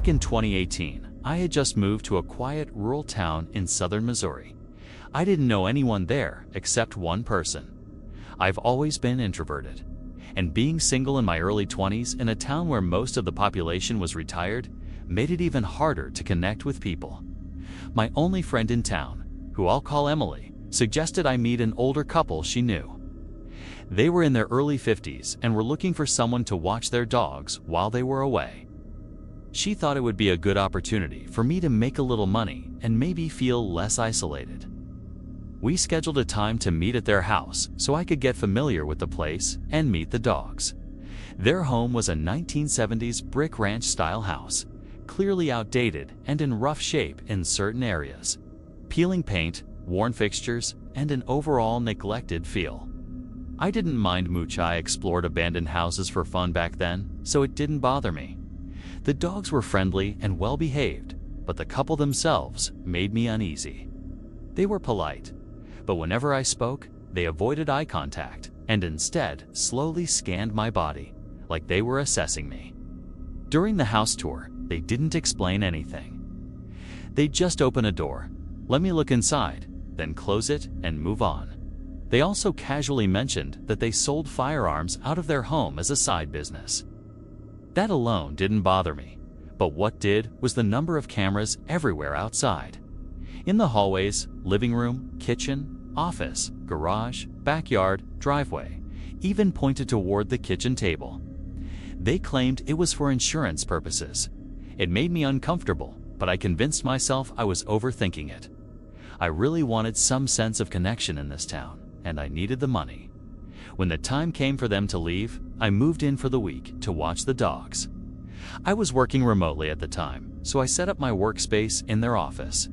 Back in 2018, I had just moved to a quiet rural town in southern Missouri. I didn't know anyone there except one person. I've always been introverted, and being single in my early 20s in a town where most of the population was retired made it even harder to connect with people. My only friend in town, who I'll call Emily, suggested I meet an older couple she knew. They were in their early 50s and were looking for someone to watch their dogs while they were away. She thought it would be a good opportunity for me to make a little money and maybe feel less isolated. We scheduled a time to meet at their house so I could get familiar with the place and meet the dogs. Their home was a 1970s brick ranch-style house, clearly outdated and in rough shape in certain areas. Peeling paint, worn fixtures, and an overall neglected feel. I didn't mind much. I explored abandoned houses for fun back then, so it didn't bother me. The dogs were friendly and well-behaved, but the couple themselves made me uneasy. They were polite, but whenever I spoke, they avoided eye contact and instead slowly scanned my body, like they were assessing me. During the house tour, they didn't explain anything. They'd just open a door, let me look inside, then close it and move on. They also casually mentioned that they sold firearms out of their home as a side business. That alone didn't bother me, but what did was the number of cameras everywhere outside. In the hallways, living room, kitchen, office, garage, backyard, driveway, even pointed toward the kitchen table. They claimed it was for insurance purposes. It made me uncomfortable, but I convinced myself I was overthinking it. I really wanted some sense of connection in this town, and I needed the money. When the time came for them to leave, I moved in for the week to watch the dogs. I was working remotely at the time, so I set up my workspace in their office.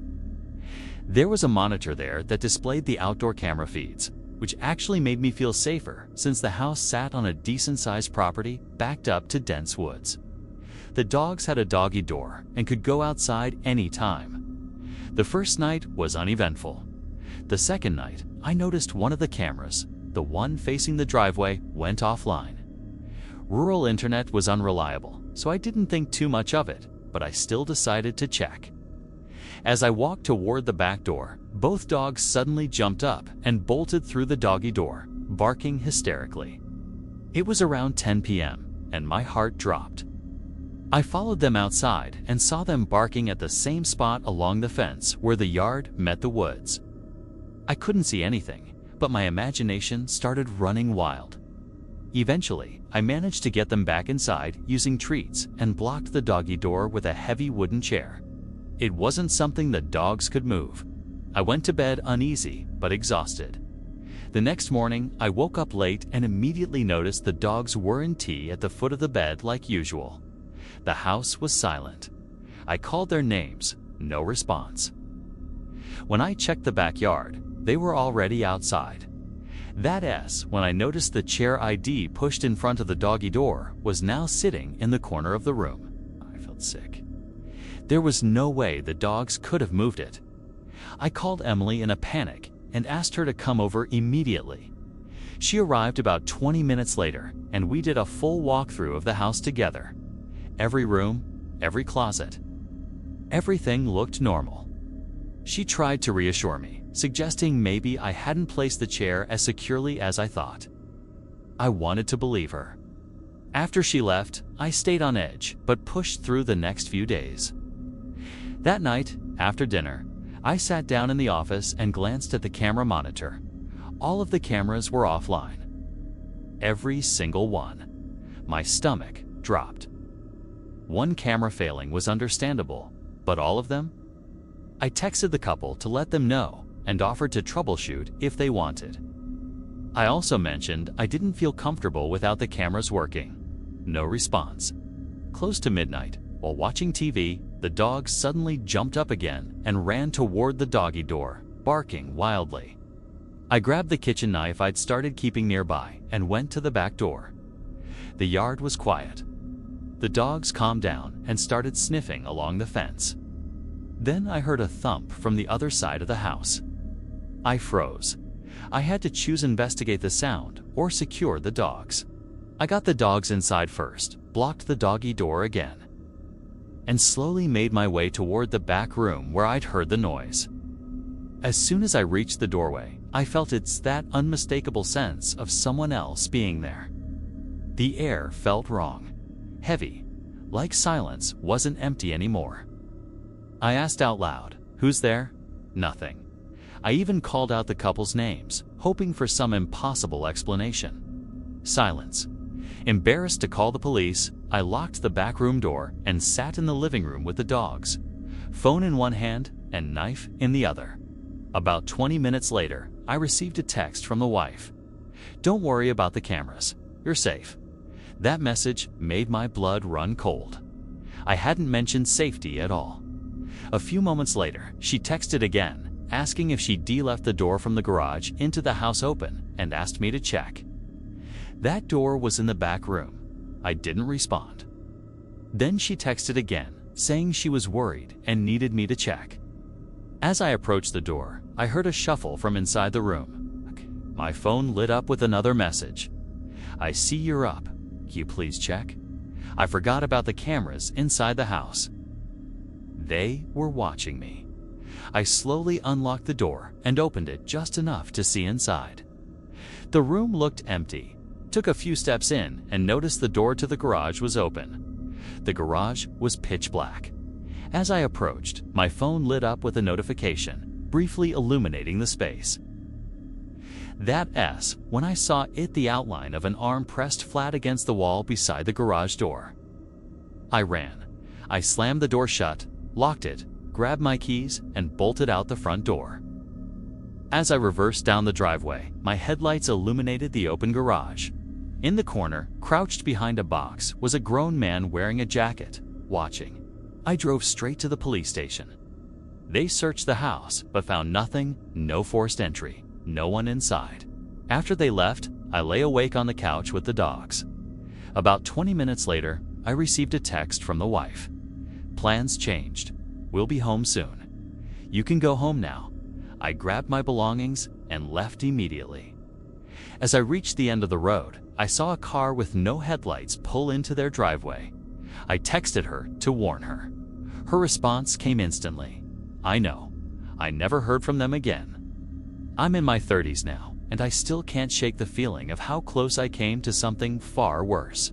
There was a monitor there that displayed the outdoor camera feeds, which actually made me feel safer since the house sat on a decent-sized property backed up to dense woods. The dogs had a doggy door and could go outside any time. The first night was uneventful. The second night, I noticed one of the cameras, the one facing the driveway, went offline. Rural internet was unreliable, so I didn't think too much of it, but I still decided to check. As I walked toward the back door, both dogs suddenly jumped up and bolted through the doggy door, barking hysterically. It was around 10 p.m., and my heart dropped. I followed them outside and saw them barking at the same spot along the fence where the yard met the woods. I couldn't see anything, but my imagination started running wild. Eventually, I managed to get them back inside using treats and blocked the doggy door with a heavy wooden chair. It wasn't something the dogs could move. I went to bed uneasy but exhausted. The next morning, I woke up late and immediately noticed the dogs were in tea at the foot of the bed like usual. The house was silent. I called their names, no response. When I checked the backyard, they were already outside. That's when I noticed the chair ID pushed in front of the doggy door was now sitting in the corner of the room. I felt sick. There was no way the dogs could have moved it. I called Emily in a panic and asked her to come over immediately. She arrived about 20 minutes later, and we did a full walkthrough of the house together. Every room, every closet. Everything looked normal. She tried to reassure me, suggesting maybe I hadn't placed the chair as securely as I thought. I wanted to believe her. After she left, I stayed on edge, but pushed through the next few days. That night, after dinner, I sat down in the office and glanced at the camera monitor. All of the cameras were offline. Every single one. My stomach dropped. One camera failing was understandable, but all of them? I texted the couple to let them know and offered to troubleshoot if they wanted. I also mentioned I didn't feel comfortable without the cameras working. No response. Close to midnight, while watching TV, the dog suddenly jumped up again and ran toward the doggy door, barking wildly. I grabbed the kitchen knife I'd started keeping nearby and went to the back door. The yard was quiet. The dogs calmed down and started sniffing along the fence. Then I heard a thump from the other side of the house. I froze. I had to choose investigate the sound or secure the dogs. I got the dogs inside first, blocked the doggy door again. and slowly made my way toward the back room where I'd heard the noise. As soon as I reached the doorway, I felt that unmistakable sense of someone else being there. The air felt wrong, heavy, like silence wasn't empty anymore. I asked out loud, "Who's there?" Nothing. I even called out the couple's names, hoping for some impossible explanation. Silence. Embarrassed to call the police, I locked the back room door and sat in the living room with the dogs, phone in one hand and knife in the other. About 20 minutes later, I received a text from the wife. "Don't worry about the cameras. You're safe." That message made my blood run cold. I hadn't mentioned safety at all. A few moments later, she texted again, asking if she left the door from the garage into the house open and asked me to check. That door was in the back room. I didn't respond. Then she texted again, saying she was worried and needed me to check. As I approached the door, I heard a shuffle from inside the room. My phone lit up with another message. "I see you're up. Can you please check? I forgot about the cameras inside the house." They were watching me. I slowly unlocked the door and opened it just enough to see inside. The room looked empty. Took a few steps in and noticed the door to the garage was open. The garage was pitch black. As I approached, my phone lit up with a notification, briefly illuminating the space. When I saw the outline of an arm pressed flat against the wall beside the garage door. I ran. I slammed the door shut, locked it, grabbed my keys, and bolted out the front door. As I reversed down the driveway, my headlights illuminated the open garage. In the corner, crouched behind a box, was a grown man wearing a jacket, watching. I drove straight to the police station. They searched the house, but found nothing, no forced entry, no one inside. After they left, I lay awake on the couch with the dogs. About 20 minutes later, I received a text from the wife. "Plans changed. We'll be home soon. You can go home now." I grabbed my belongings and left immediately. As I reached the end of the road, I saw a car with no headlights pull into their driveway. I texted her to warn her. Her response came instantly. "I know. I never heard from them again." I'm in my 30s now, and I still can't shake the feeling of how close I came to something far worse.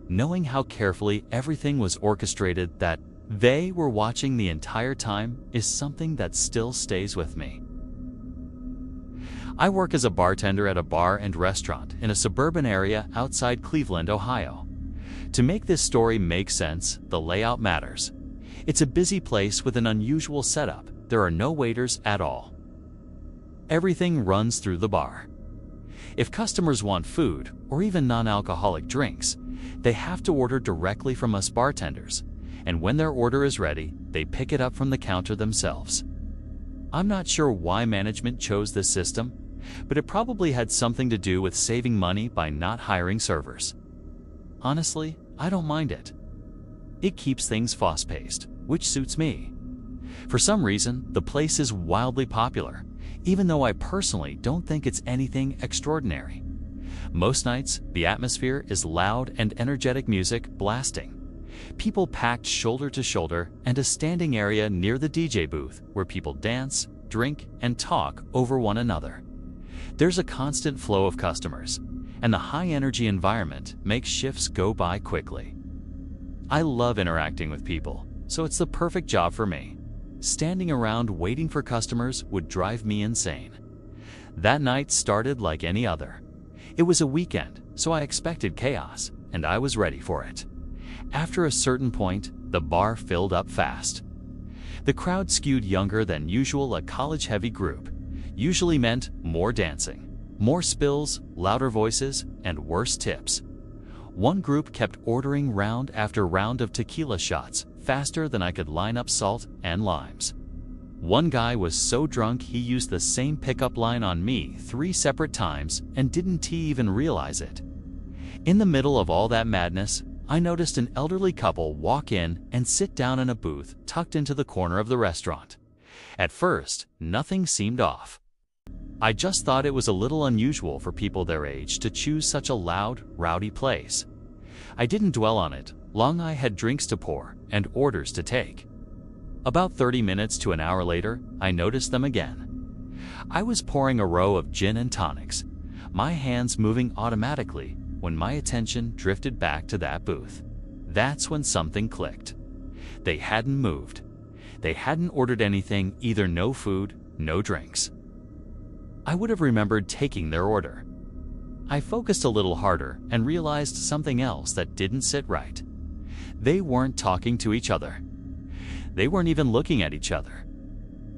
Knowing how carefully everything was orchestrated, that they were watching the entire time, is something that still stays with me. I work as a bartender at a bar and restaurant in a suburban area outside Cleveland, Ohio. To make this story make sense, the layout matters. It's a busy place with an unusual setup. There are no waiters at all. Everything runs through the bar. If customers want food, or even non-alcoholic drinks, they have to order directly from us bartenders, and when their order is ready, they pick it up from the counter themselves. I'm not sure why management chose this system, but it probably had something to do with saving money by not hiring servers. Honestly, I don't mind it. It keeps things fast-paced, which suits me. For some reason, the place is wildly popular, even though I personally don't think it's anything extraordinary. Most nights, the atmosphere is loud and energetic music blasting. People packed shoulder to shoulder, and a standing area near the DJ booth where people dance, drink, and talk over one another. There's a constant flow of customers, and the high-energy environment makes shifts go by quickly. I love interacting with people, so it's the perfect job for me. Standing around waiting for customers would drive me insane. That night started like any other. It was a weekend, so I expected chaos, and I was ready for it. After a certain point, the bar filled up fast. The crowd skewed younger than usual. A college-heavy group usually meant more dancing, more spills, louder voices, and worse tips. One group kept ordering round after round of tequila shots, faster than I could line up salt and limes. One guy was so drunk he used the same pickup line on me 3 separate times and didn't even realize it. In the middle of all that madness, I noticed an elderly couple walk in and sit down in a booth tucked into the corner of the restaurant. At first, nothing seemed off. I just thought it was a little unusual for people their age to choose such a loud, rowdy place. I didn't dwell on it, Long I had drinks to pour and orders to take. About 30 minutes to an hour later, I noticed them again. I was pouring a row of gin and tonics, my hands moving automatically when my attention drifted back to that booth. That's when something clicked. They hadn't moved. They hadn't ordered anything, either no food, no drinks. I would have remembered taking their order. I focused a little harder and realized something else that didn't sit right. They weren't talking to each other. They weren't even looking at each other.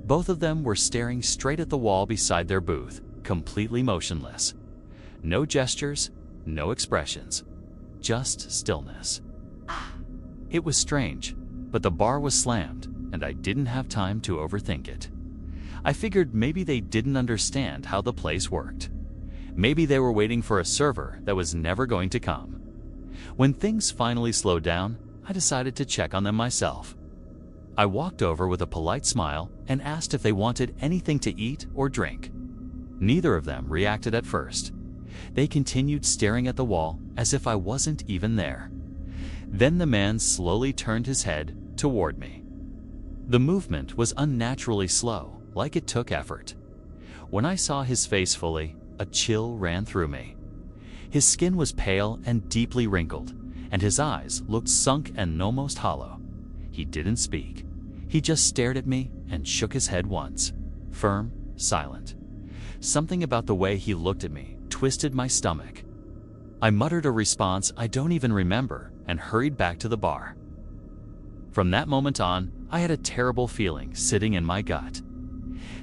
Both of them were staring straight at the wall beside their booth, completely motionless. No gestures, no expressions, just stillness. It was strange, but the bar was slammed, and I didn't have time to overthink it. I figured maybe they didn't understand how the place worked. Maybe they were waiting for a server that was never going to come. When things finally slowed down, I decided to check on them myself. I walked over with a polite smile and asked if they wanted anything to eat or drink. Neither of them reacted at first. They continued staring at the wall as if I wasn't even there. Then the man slowly turned his head toward me. The movement was unnaturally slow, like it took effort. When I saw his face fully, a chill ran through me. His skin was pale and deeply wrinkled, and his eyes looked sunk and almost hollow. He didn't speak. He just stared at me and shook his head once, firm, silent. Something about the way he looked at me twisted my stomach. I muttered a response I don't even remember and hurried back to the bar. From that moment on, I had a terrible feeling sitting in my gut.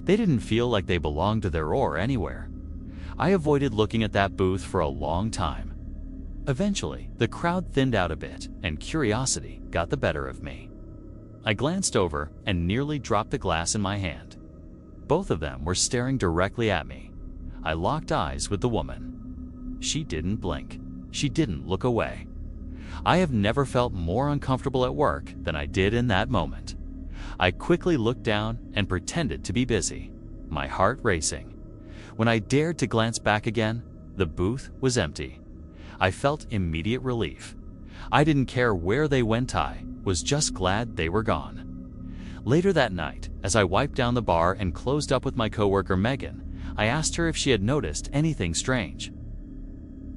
They didn't feel like they belonged to their or anywhere. I avoided looking at that booth for a long time. Eventually, the crowd thinned out a bit and curiosity got the better of me. I glanced over and nearly dropped the glass in my hand. Both of them were staring directly at me. I locked eyes with the woman. She didn't blink. She didn't look away. I have never felt more uncomfortable at work than I did in that moment. I quickly looked down and pretended to be busy, my heart racing. When I dared to glance back again, the booth was empty. I felt immediate relief. I didn't care where they went, I was just glad they were gone. Later that night, as I wiped down the bar and closed up with my coworker Megan, I asked her if she had noticed anything strange.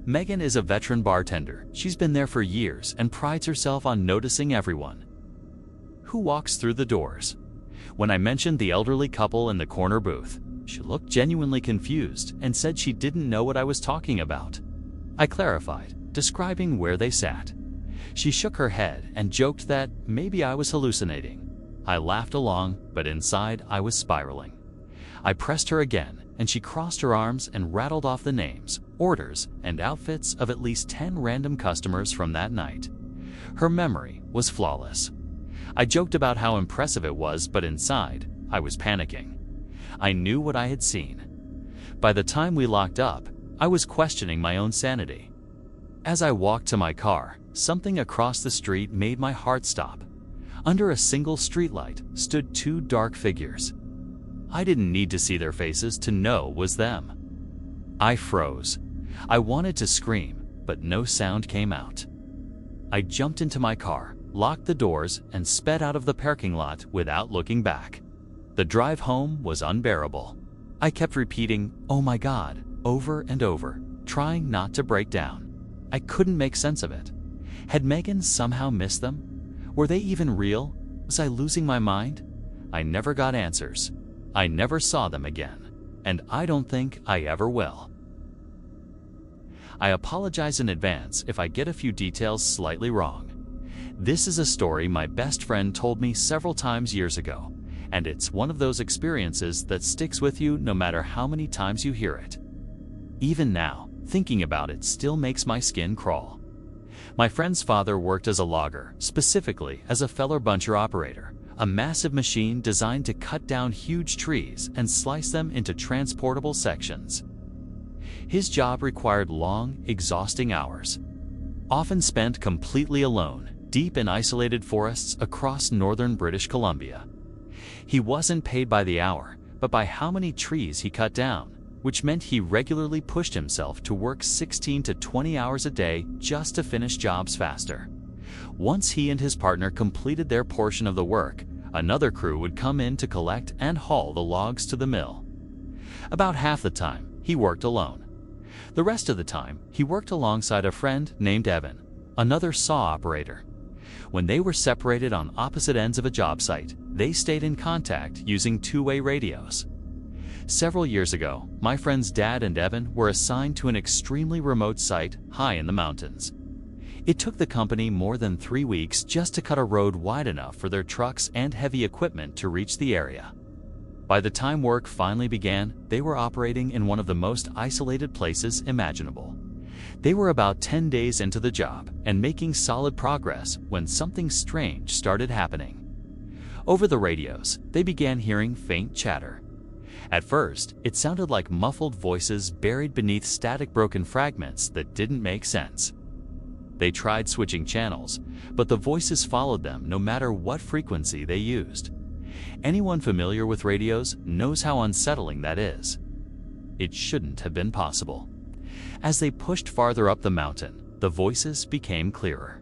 Megan is a veteran bartender. She's been there for years and prides herself on noticing everyone who walks through the doors. When I mentioned the elderly couple in the corner booth, she looked genuinely confused and said she didn't know what I was talking about. I clarified, describing where they sat. She shook her head and joked that maybe I was hallucinating. I laughed along, but inside I was spiraling. I pressed her again, and she crossed her arms and rattled off the names, orders, and outfits of at least 10 random customers from that night. Her memory was flawless. I joked about how impressive it was, but inside, I was panicking. I knew what I had seen. By the time we locked up, I was questioning my own sanity. As I walked to my car, something across the street made my heart stop. Under a single streetlight stood 2 dark figures. I didn't need to see their faces to know it was them. I froze. I wanted to scream, but no sound came out. I jumped into my car, locked the doors, and sped out of the parking lot without looking back. The drive home was unbearable. I kept repeating, "Oh my God," over and over, trying not to break down. I couldn't make sense of it. Had Megan somehow missed them? Were they even real? Was I losing my mind? I never got answers. I never saw them again, and I don't think I ever will. I apologize in advance if I get a few details slightly wrong. This is a story my best friend told me several times years ago, and it's one of those experiences that sticks with you no matter how many times you hear it. Even now, thinking about it still makes my skin crawl. My friend's father worked as a logger, specifically as a feller buncher operator, a massive machine designed to cut down huge trees and slice them into transportable sections. His job required long, exhausting hours, often spent completely alone, deep in isolated forests across northern British Columbia. He wasn't paid by the hour, but by how many trees he cut down, which meant he regularly pushed himself to work 16 to 20 hours a day just to finish jobs faster. Once he and his partner completed their portion of the work, another crew would come in to collect and haul the logs to the mill. About half the time, he worked alone. The rest of the time, he worked alongside a friend named Evan, another saw operator. When they were separated on opposite ends of a job site, they stayed in contact using two-way radios. Several years ago, my friend's dad and Evan were assigned to an extremely remote site high in the mountains. It took the company more than 3 weeks just to cut a road wide enough for their trucks and heavy equipment to reach the area. By the time work finally began, they were operating in one of the most isolated places imaginable. They were about 10 days into the job and making solid progress when something strange started happening. Over the radios, they began hearing faint chatter. At first, it sounded like muffled voices buried beneath static broken fragments that didn't make sense. They tried switching channels, but the voices followed them no matter what frequency they used. Anyone familiar with radios knows how unsettling that is. It shouldn't have been possible. As they pushed farther up the mountain, the voices became clearer.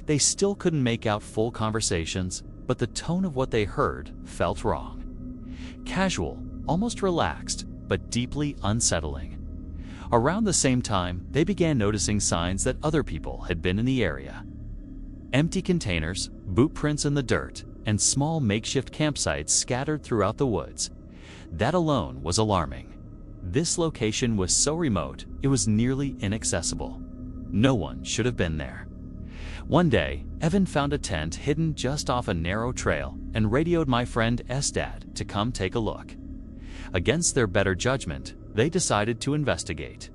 They still couldn't make out full conversations, but the tone of what they heard felt wrong. Casual, almost relaxed, but deeply unsettling. Around the same time, they began noticing signs that other people had been in the area. Empty containers, boot prints in the dirt, and small makeshift campsites scattered throughout the woods. That alone was alarming. This location was so remote, it was nearly inaccessible. No one should have been there. One day, Evan found a tent hidden just off a narrow trail and radioed my friend Dad to come take a look. Against their better judgment, they decided to investigate.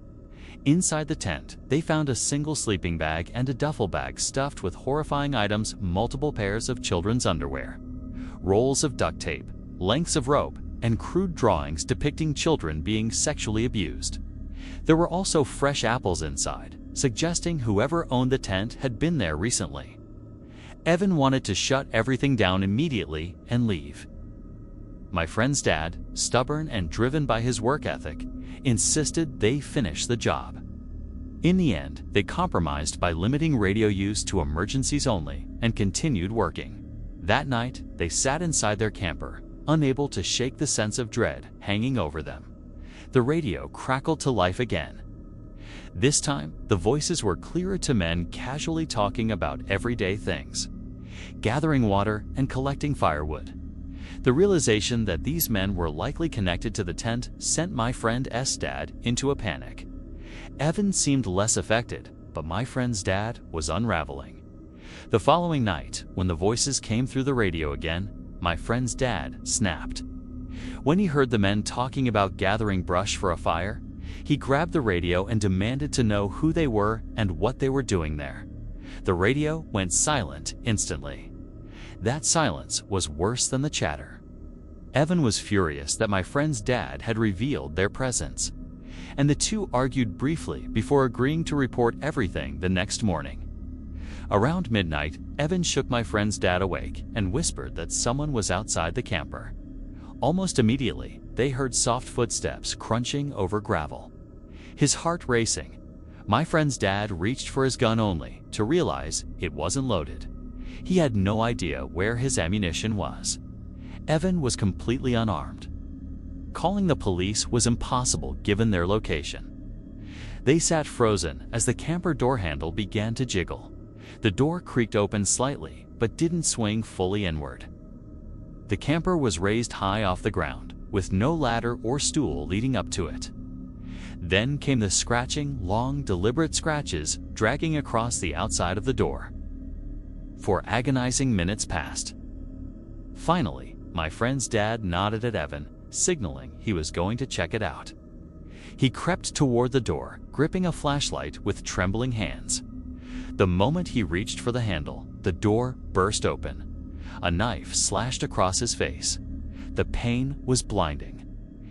Inside the tent, they found a single sleeping bag and a duffel bag stuffed with horrifying items, multiple pairs of children's underwear, rolls of duct tape, lengths of rope, and crude drawings depicting children being sexually abused. There were also fresh apples inside, suggesting whoever owned the tent had been there recently. Evan wanted to shut everything down immediately and leave. My friend's dad, stubborn and driven by his work ethic, insisted they finish the job. In the end, they compromised by limiting radio use to emergencies only and continued working. That night, they sat inside their camper, unable to shake the sense of dread hanging over them. The radio crackled to life again. This time, the voices were clearer to men casually talking about everyday things, gathering water and collecting firewood. The realization that these men were likely connected to the tent sent my friend Dad into a panic. Evan seemed less affected, but my friend's dad was unraveling. The following night, when the voices came through the radio again, my friend's dad snapped. When he heard the men talking about gathering brush for a fire, he grabbed the radio and demanded to know who they were and what they were doing there. The radio went silent instantly. That silence was worse than the chatter. Evan was furious that my friend's dad had revealed their presence, and the two argued briefly before agreeing to report everything the next morning. Around midnight, Evan shook my friend's dad awake and whispered that someone was outside the camper. Almost immediately, they heard soft footsteps crunching over gravel. His heart racing, my friend's dad reached for his gun only to realize it wasn't loaded. He had no idea where his ammunition was. Evan was completely unarmed. Calling the police was impossible given their location. They sat frozen as the camper door handle began to jiggle. The door creaked open slightly, but didn't swing fully inward. The camper was raised high off the ground, with no ladder or stool leading up to it. Then came the scratching, long, deliberate scratches dragging across the outside of the door. 4 agonizing minutes passed. Finally, my friend's dad nodded at Evan, signaling he was going to check it out. He crept toward the door, gripping a flashlight with trembling hands. The moment he reached for the handle, the door burst open. A knife slashed across his face. The pain was blinding.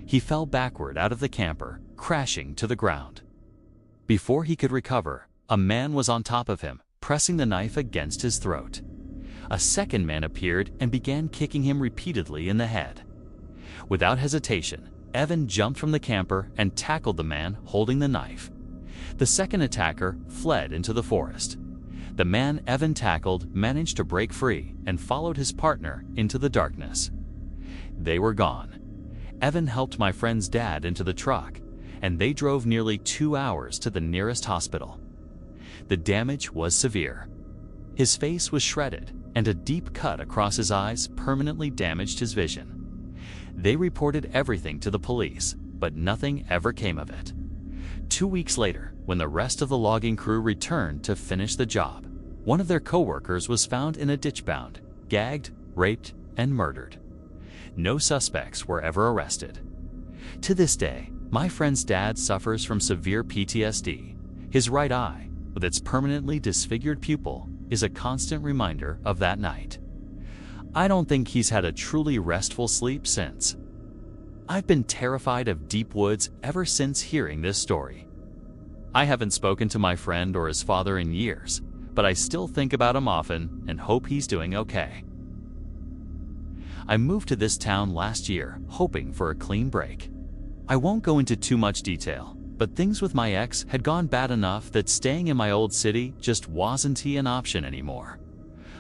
He fell backward out of the camper, crashing to the ground. Before he could recover, a man was on top of him, pressing the knife against his throat. A second man appeared and began kicking him repeatedly in the head. Without hesitation, Evan jumped from the camper and tackled the man holding the knife. The second attacker fled into the forest. The man Evan tackled managed to break free and followed his partner into the darkness. They were gone. Evan helped my friend's dad into the truck, and they drove nearly 2 hours to the nearest hospital. The damage was severe. His face was shredded, and a deep cut across his eyes permanently damaged his vision. They reported everything to the police, but nothing ever came of it. 2 weeks later, when the rest of the logging crew returned to finish the job, one of their co-workers was found in a ditch bound, gagged, raped, and murdered. No suspects were ever arrested. To this day, my friend's dad suffers from severe PTSD. His right eye, with its permanently disfigured pupil, is a constant reminder of that night. I don't think he's had a truly restful sleep since. I've been terrified of deep woods ever since hearing this story. I haven't spoken to my friend or his father in years, but I still think about him often and hope he's doing okay. I moved to this town last year, hoping for a clean break. I won't go into too much detail, but things with my ex had gone bad enough that staying in my old city just wasn't an option anymore.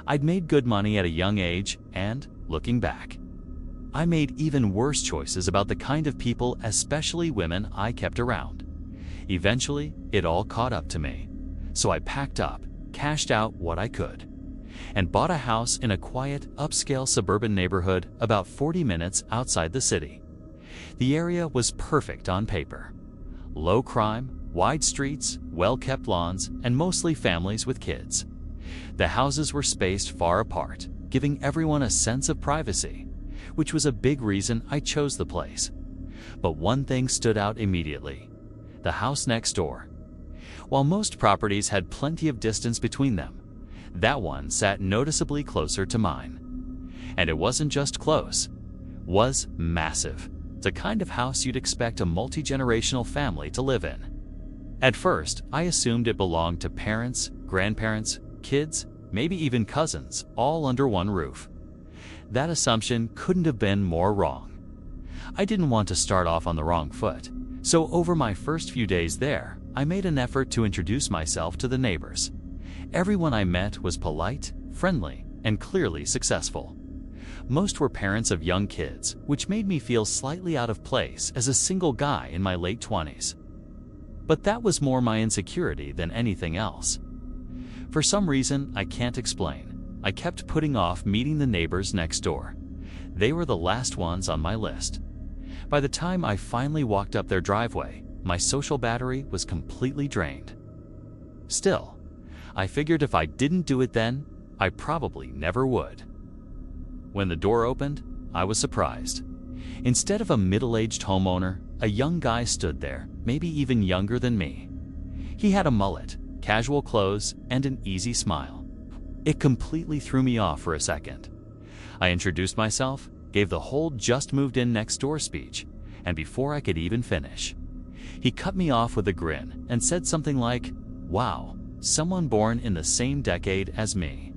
I'd made good money at a young age, and, looking back, I made even worse choices about the kind of people, especially women, I kept around. Eventually, it all caught up to me, so I packed up, cashed out what I could, and bought a house in a quiet, upscale suburban neighborhood about 40 minutes outside the city. The area was perfect on paper. Low crime, wide streets, well-kept lawns, and mostly families with kids. The houses were spaced far apart, giving everyone a sense of privacy, which was a big reason I chose the place. But one thing stood out immediately: the house next door. While most properties had plenty of distance between them, that one sat noticeably closer to mine. And it wasn't just close, it was massive. The kind of house you'd expect a multi-generational family to live in. At first, I assumed it belonged to parents, grandparents, kids, maybe even cousins, all under one roof. That assumption couldn't have been more wrong. I didn't want to start off on the wrong foot, so over my first few days there, I made an effort to introduce myself to the neighbors. Everyone I met was polite, friendly, and clearly successful. Most were parents of young kids, which made me feel slightly out of place as a single guy in my late 20s. But that was more my insecurity than anything else. For some reason I can't explain, I kept putting off meeting the neighbors next door. They were the last ones on my list. By the time I finally walked up their driveway, my social battery was completely drained. Still, I figured if I didn't do it then, I probably never would. When the door opened, I was surprised. Instead of a middle-aged homeowner, a young guy stood there, maybe even younger than me. He had a mullet, casual clothes, and an easy smile. It completely threw me off for a second. I introduced myself, gave the whole just moved in next door speech, and before I could even finish, he cut me off with a grin and said something like, "Wow, someone born in the same decade as me.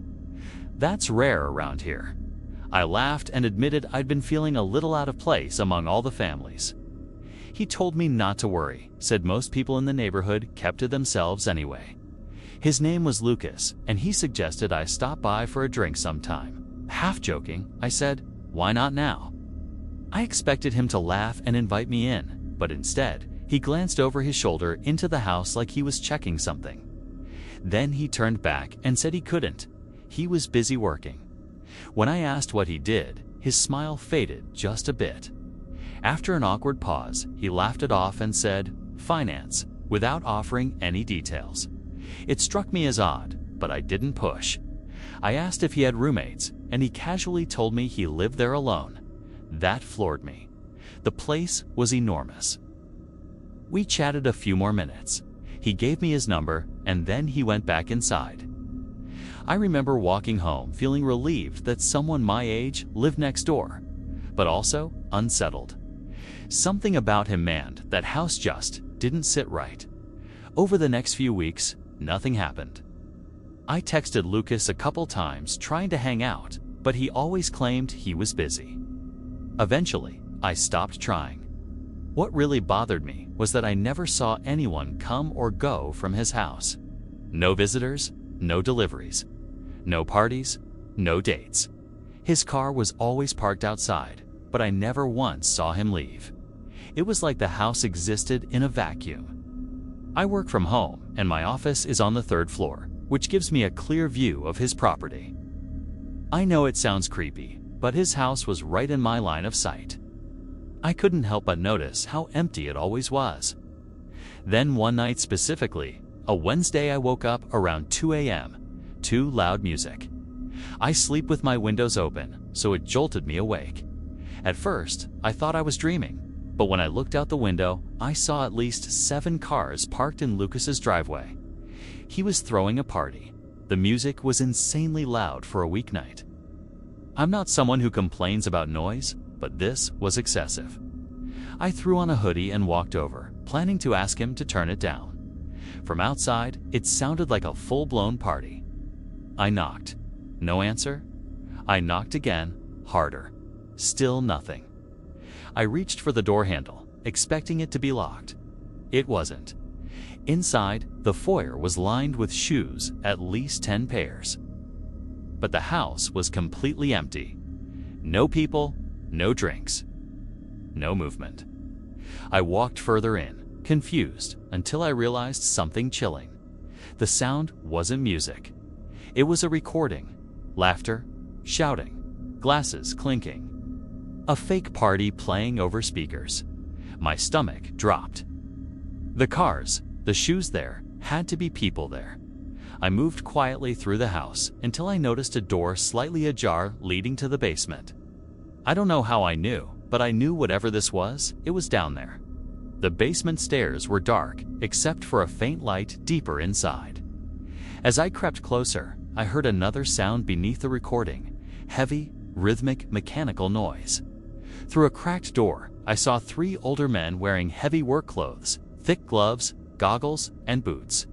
That's rare around here." I laughed and admitted I'd been feeling a little out of place among all the families. He told me not to worry, said most people in the neighborhood kept to themselves anyway. His name was Lucas, and he suggested I stop by for a drink sometime. Half joking, I said, "Why not now?" I expected him to laugh and invite me in, but instead, he glanced over his shoulder into the house like he was checking something. Then he turned back and said he couldn't. He was busy working. When I asked what he did, his smile faded just a bit. After an awkward pause, he laughed it off and said, "Finance," without offering any details. It struck me as odd, but I didn't push. I asked if he had roommates, and he casually told me he lived there alone. That floored me. The place was enormous. We chatted a few more minutes. He gave me his number, and then he went back inside. I remember walking home feeling relieved that someone my age lived next door, but also unsettled. Something about him meant that house just didn't sit right. Over the next few weeks, nothing happened. I texted Lucas a couple times trying to hang out, but he always claimed he was busy. Eventually, I stopped trying. What really bothered me was that I never saw anyone come or go from his house. No visitors, no deliveries, no parties, no dates. His car was always parked outside, but I never once saw him leave. It was like the house existed in a vacuum. I work from home, and my office is on the 3rd floor, which gives me a clear view of his property. I know it sounds creepy, but his house was right in my line of sight. I couldn't help but notice how empty it always was. Then one night specifically, a Wednesday, I woke up around 2 a.m. to loud music. I sleep with my windows open, so it jolted me awake. At first, I thought I was dreaming, but when I looked out the window, I saw at least 7 cars parked in Lucas's driveway. He was throwing a party. The music was insanely loud for a weeknight. I'm not someone who complains about noise, but this was excessive. I threw on a hoodie and walked over, planning to ask him to turn it down. From outside, it sounded like a full-blown party. I knocked. No answer. I knocked again, harder. Still nothing. I reached for the door handle, expecting it to be locked. It wasn't. Inside, the foyer was lined with shoes, at least 10 pairs. But the house was completely empty. No people, no drinks, no movement. I walked further in, confused, until I realized something chilling. The sound wasn't music. It was a recording. Laughter, shouting, glasses clinking. A fake party playing over speakers. My stomach dropped. The cars, the shoes there, had to be people there. I moved quietly through the house until I noticed a door slightly ajar leading to the basement. I don't know how I knew, but I knew whatever this was, it was down there. The basement stairs were dark, except for a faint light deeper inside. As I crept closer, I heard another sound beneath the recording, heavy, rhythmic, mechanical noise. Through a cracked door, I saw 3 older men wearing heavy work clothes, thick gloves, goggles, and boots.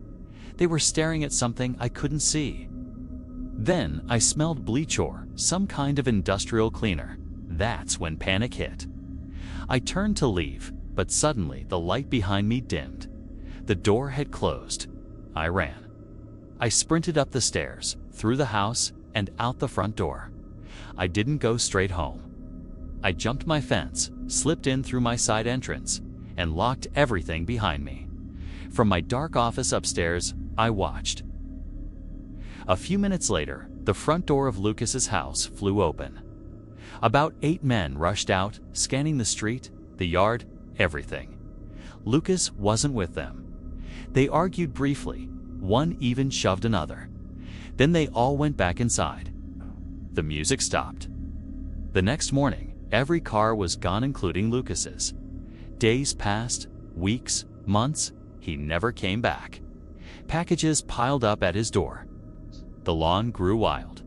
They were staring at something I couldn't see. Then I smelled bleach or some kind of industrial cleaner. That's when panic hit. I turned to leave, but suddenly the light behind me dimmed. The door had closed. I ran. I sprinted up the stairs, through the house, and out the front door. I didn't go straight home. I jumped my fence, slipped in through my side entrance, and locked everything behind me. From my dark office upstairs, I watched. A few minutes later, the front door of Lucas's house flew open. About 8 men rushed out, scanning the street, the yard, everything. Lucas wasn't with them. They argued briefly. One even shoved another. Then they all went back inside. The music stopped. The next morning, every car was gone, including Lucas's. Days passed, weeks, months, he never came back. Packages piled up at his door. The lawn grew wild.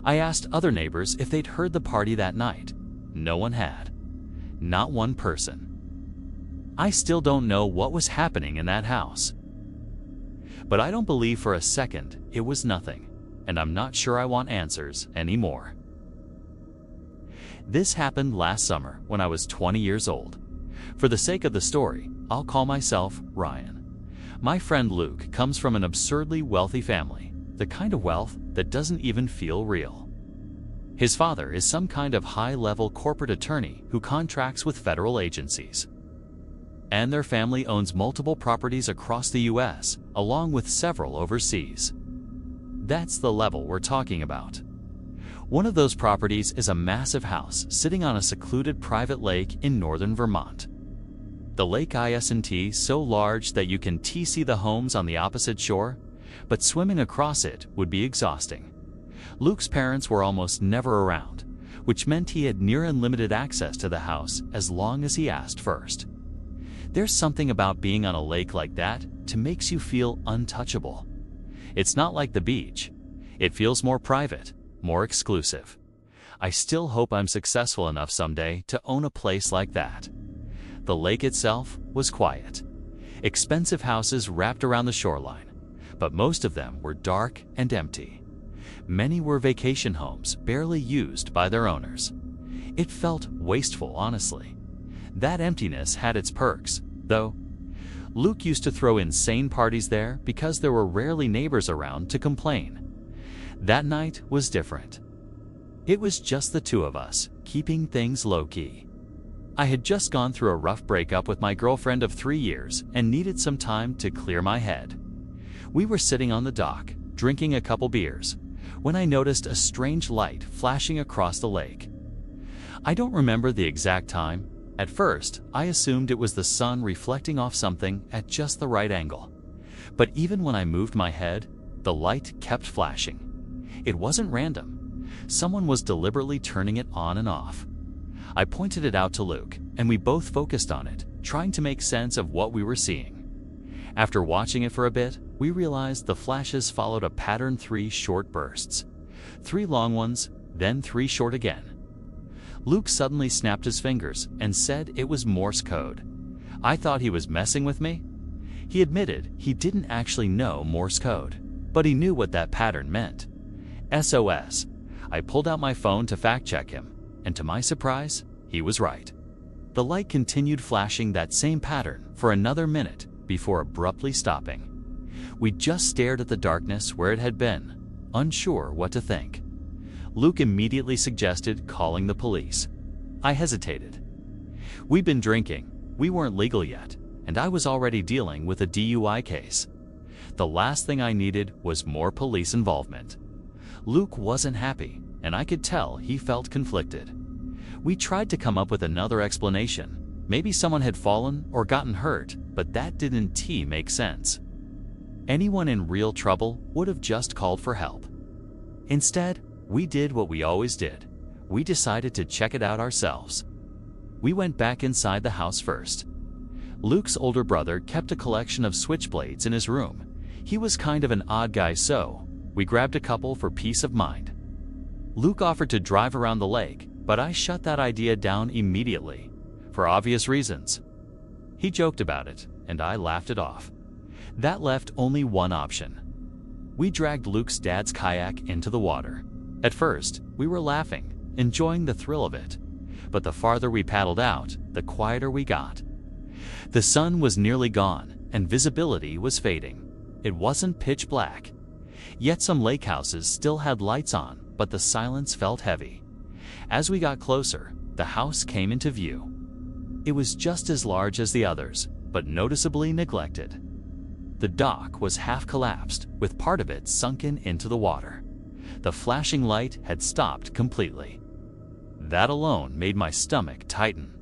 I asked other neighbors if they'd heard the party that night. No one had. Not one person. I still don't know what was happening in that house. But I don't believe for a second it was nothing, and I'm not sure I want answers anymore. This happened last summer when I was 20 years old. For the sake of the story, I'll call myself Ryan. My friend Luke comes from an absurdly wealthy family, the kind of wealth that doesn't even feel real. His father is some kind of high-level corporate attorney who contracts with federal agencies. And their family owns multiple properties across the U.S., along with several overseas. That's the level we're talking about. One of those properties is a massive house sitting on a secluded private lake in northern Vermont. The lake isn't so large that you can see the homes on the opposite shore, but swimming across it would be exhausting. Luke's parents were almost never around, which meant he had near unlimited access to the house as long as he asked first. There's something about being on a lake like that that makes you feel untouchable. It's not like the beach. It feels more private, more exclusive. I still hope I'm successful enough someday to own a place like that. The lake itself was quiet. Expensive houses wrapped around the shoreline, but most of them were dark and empty. Many were vacation homes barely used by their owners. It felt wasteful, honestly. That emptiness had its perks, though. Luke used to throw insane parties there because there were rarely neighbors around to complain. That night was different. It was just the two of us, keeping things low-key. I had just gone through a rough breakup with my girlfriend of 3 years and needed some time to clear my head. We were sitting on the dock, drinking a couple beers, when I noticed a strange light flashing across the lake. I don't remember the exact time. At first, I assumed it was the sun reflecting off something at just the right angle. But even when I moved my head, the light kept flashing. It wasn't random. Someone was deliberately turning it on and off. I pointed it out to Luke, and we both focused on it, trying to make sense of what we were seeing. After watching it for a bit, we realized the flashes followed a pattern: 3 short bursts. 3 long ones, then 3 short again. Luke suddenly snapped his fingers and said it was Morse code. I thought he was messing with me. He admitted he didn't actually know Morse code, but he knew what that pattern meant. SOS. I pulled out my phone to fact-check him, and to my surprise, he was right. The light continued flashing that same pattern for another minute before abruptly stopping. We just stared at the darkness where it had been, unsure what to think. Luke immediately suggested calling the police. I hesitated. We'd been drinking, we weren't legal yet, and I was already dealing with a DUI case. The last thing I needed was more police involvement. Luke wasn't happy, and I could tell he felt conflicted. We tried to come up with another explanation. Maybe someone had fallen or gotten hurt, but that didn't make sense. Anyone in real trouble would have just called for help. Instead, we did what we always did. We decided to check it out ourselves. We went back inside the house first. Luke's older brother kept a collection of switchblades in his room. He was kind of an odd guy, so we grabbed a couple for peace of mind. Luke offered to drive around the lake, but I shut that idea down immediately, for obvious reasons. He joked about it, and I laughed it off. That left only one option. We dragged Luke's dad's kayak into the water. At first, we were laughing, enjoying the thrill of it. But the farther we paddled out, the quieter we got. The sun was nearly gone, and visibility was fading. It wasn't pitch black. Yet some lake houses still had lights on, but the silence felt heavy. As we got closer, the house came into view. It was just as large as the others, but noticeably neglected. The dock was half collapsed, with part of it sunken into the water. The flashing light had stopped completely. That alone made my stomach tighten.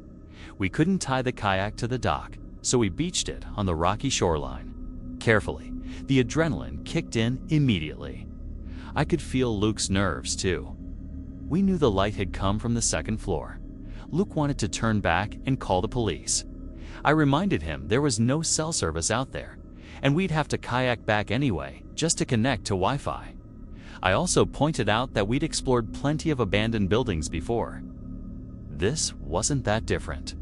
We couldn't tie the kayak to the dock, so we beached it on the rocky shoreline. Carefully, the adrenaline kicked in immediately. I could feel Luke's nerves too. We knew the light had come from the second floor. Luke wanted to turn back and call the police. I reminded him there was no cell service out there, and we'd have to kayak back anyway just to connect to Wi-Fi. I also pointed out that we'd explored plenty of abandoned buildings before. This wasn't that different.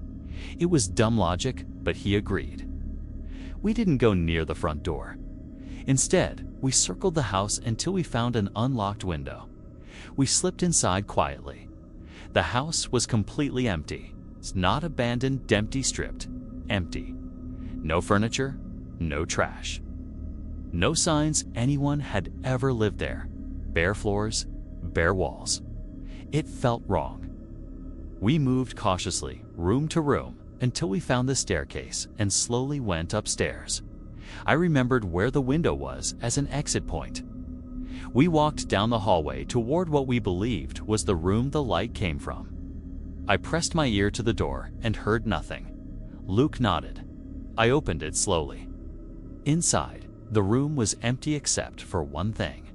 It was dumb logic, but he agreed. We didn't go near the front door. Instead, we circled the house until we found an unlocked window. We slipped inside quietly. The house was completely empty. It's not abandoned, empty, stripped. Empty. No furniture, no trash. No signs anyone had ever lived there. Bare floors, bare walls. It felt wrong. We moved cautiously, room to room, until we found the staircase and slowly went upstairs. I remembered where the window was as an exit point. We walked down the hallway toward what we believed was the room the light came from. I pressed my ear to the door and heard nothing. Luke nodded. I opened it slowly. Inside, the room was empty except for one thing.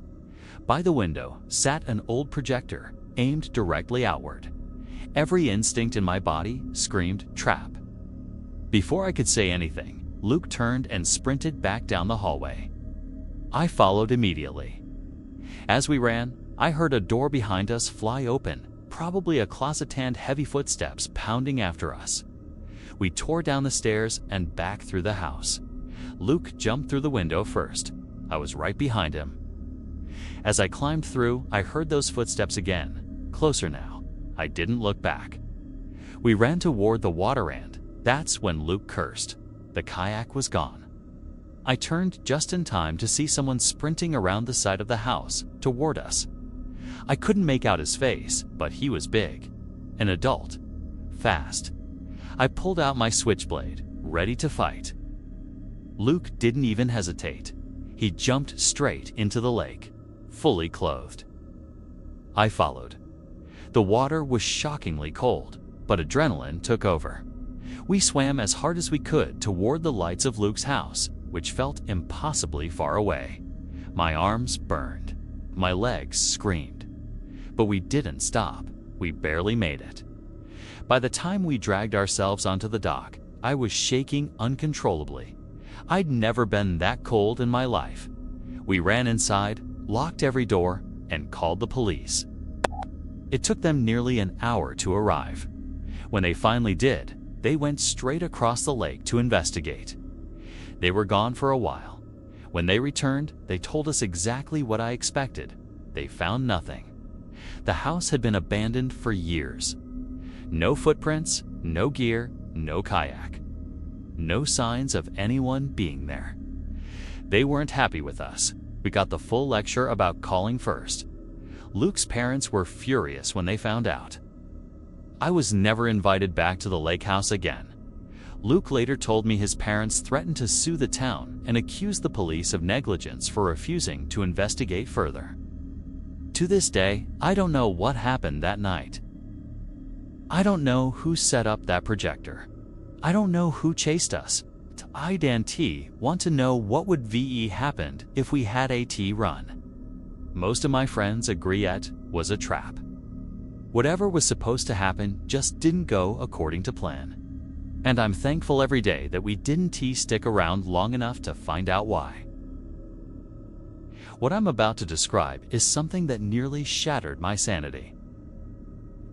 By the window sat an old projector aimed directly outward. Every instinct in my body screamed trap. Before I could say anything, Luke turned and sprinted back down the hallway. I followed immediately. As we ran, I heard a door behind us fly open, probably a closet and heavy footsteps pounding after us. We tore down the stairs and back through the house. Luke jumped through the window first. I was right behind him. As I climbed through, I heard those footsteps again, closer now. I didn't look back. We ran toward the water, and that's when Luke cursed. The kayak was gone. I turned just in time to see someone sprinting around the side of the house toward us. I couldn't make out his face, but he was big, an adult, fast. I pulled out my switchblade, ready to fight. Luke didn't even hesitate. He jumped straight into the lake, fully clothed. I followed. The water was shockingly cold, but adrenaline took over. We swam as hard as we could toward the lights of Luke's house, which felt impossibly far away. My arms burned. My legs screamed. But we didn't stop. We barely made it. By the time we dragged ourselves onto the dock, I was shaking uncontrollably. I'd never been that cold in my life. We ran inside, locked every door, and called the police. It took them nearly an hour to arrive. When they finally did, they went straight across the lake to investigate. They were gone for a while. When they returned, they told us exactly what I expected. They found nothing. The house had been abandoned for years. No footprints, no gear, no kayak. No signs of anyone being there. They weren't happy with us. We got the full lecture about calling first. Luke's parents were furious when they found out. I was never invited back to the lake house again. Luke later told me his parents threatened to sue the town and accuse the police of negligence for refusing to investigate further. To this day, I don't know what happened that night. I don't know who set up that projector. I don't know who chased us. I, Dan T, want to know what would VE happened if we had AT run. Most of my friends agree it was a trap. Whatever was supposed to happen just didn't go according to plan. And I'm thankful every day that we didn't stick around long enough to find out why. What I'm about to describe is something that nearly shattered my sanity.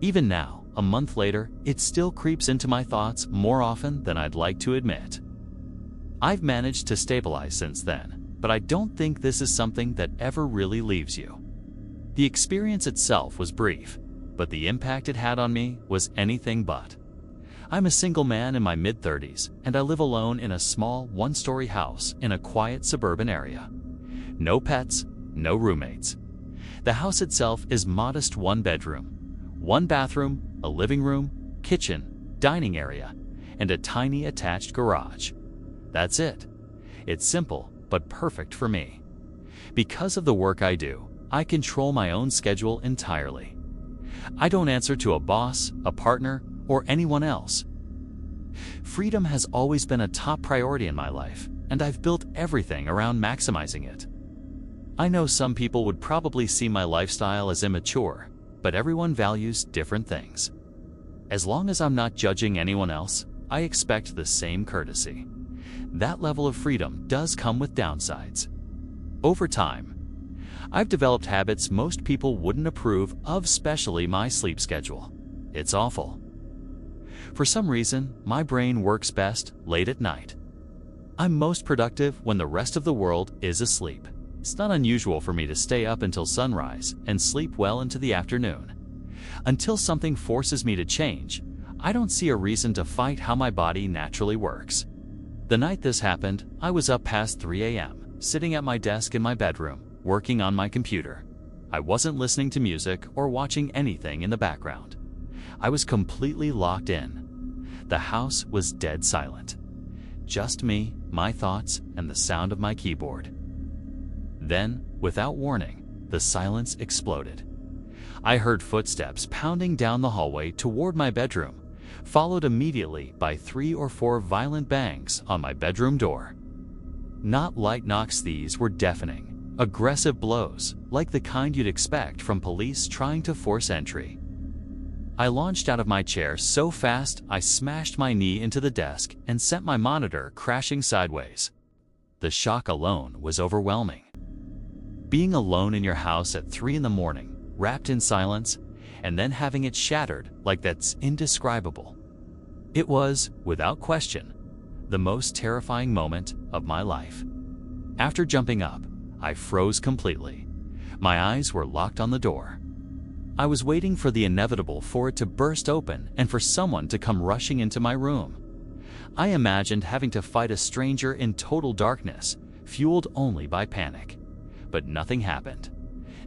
Even now, a month later, it still creeps into my thoughts more often than I'd like to admit. I've managed to stabilize since then, but I don't think this is something that ever really leaves you. The experience itself was brief, but the impact it had on me was anything but. I'm a single man in my mid-30s, and I live alone in a small one-story house in a quiet suburban area. No pets, no roommates. The house itself is modest one-bedroom, one bathroom, a living room, kitchen, dining area, and a tiny attached garage. That's it. It's simple, but perfect for me. Because of the work I do, I control my own schedule entirely. I don't answer to a boss, a partner, or anyone else. Freedom has always been a top priority in my life, and I've built everything around maximizing it. I know some people would probably see my lifestyle as immature, but everyone values different things. As long as I'm not judging anyone else, I expect the same courtesy. That level of freedom does come with downsides. Over time, I've developed habits most people wouldn't approve of, especially my sleep schedule. It's awful. For some reason, my brain works best late at night. I'm most productive when the rest of the world is asleep. It's not unusual for me to stay up until sunrise and sleep well into the afternoon. Until something forces me to change, I don't see a reason to fight how my body naturally works. The night this happened, I was up past 3 a.m., sitting at my desk in my bedroom, working on my computer. I wasn't listening to music or watching anything in the background. I was completely locked in. The house was dead silent. Just me, my thoughts, and the sound of my keyboard. Then, without warning, the silence exploded. I heard footsteps pounding down the hallway toward my bedroom, followed immediately by 3 or 4 violent bangs on my bedroom door. Not light knocks, these were deafening, aggressive blows, like the kind you'd expect from police trying to force entry. I launched out of my chair so fast I smashed my knee into the desk and sent my monitor crashing sideways. The shock alone was overwhelming. Being alone in your house at 3 in the morning, wrapped in silence, and then having it shattered like that's indescribable. It was, without question, the most terrifying moment of my life. After jumping up, I froze completely. My eyes were locked on the door. I was waiting for the inevitable, for it to burst open and for someone to come rushing into my room. I imagined having to fight a stranger in total darkness, fueled only by panic. But nothing happened.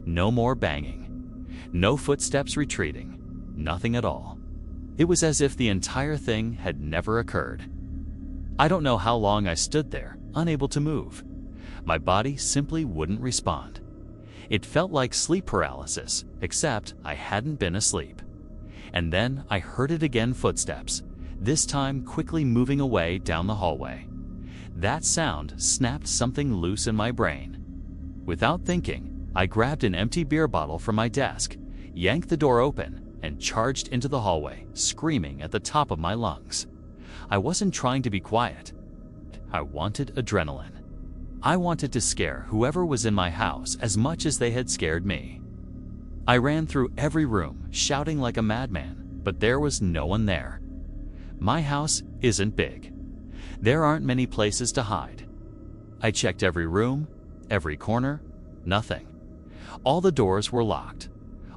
No more banging. No footsteps retreating. Nothing at all. It was as if the entire thing had never occurred. I don't know how long I stood there, unable to move. My body simply wouldn't respond. It felt like sleep paralysis, except I hadn't been asleep. And then I heard it again, footsteps, this time quickly moving away down the hallway. That sound snapped something loose in my brain. Without thinking, I grabbed an empty beer bottle from my desk, yanked the door open, and charged into the hallway, screaming at the top of my lungs. I wasn't trying to be quiet. I wanted adrenaline. I wanted to scare whoever was in my house as much as they had scared me. I ran through every room, shouting like a madman, but there was no one there. My house isn't big. There aren't many places to hide. I checked every room, every corner, nothing. All the doors were locked.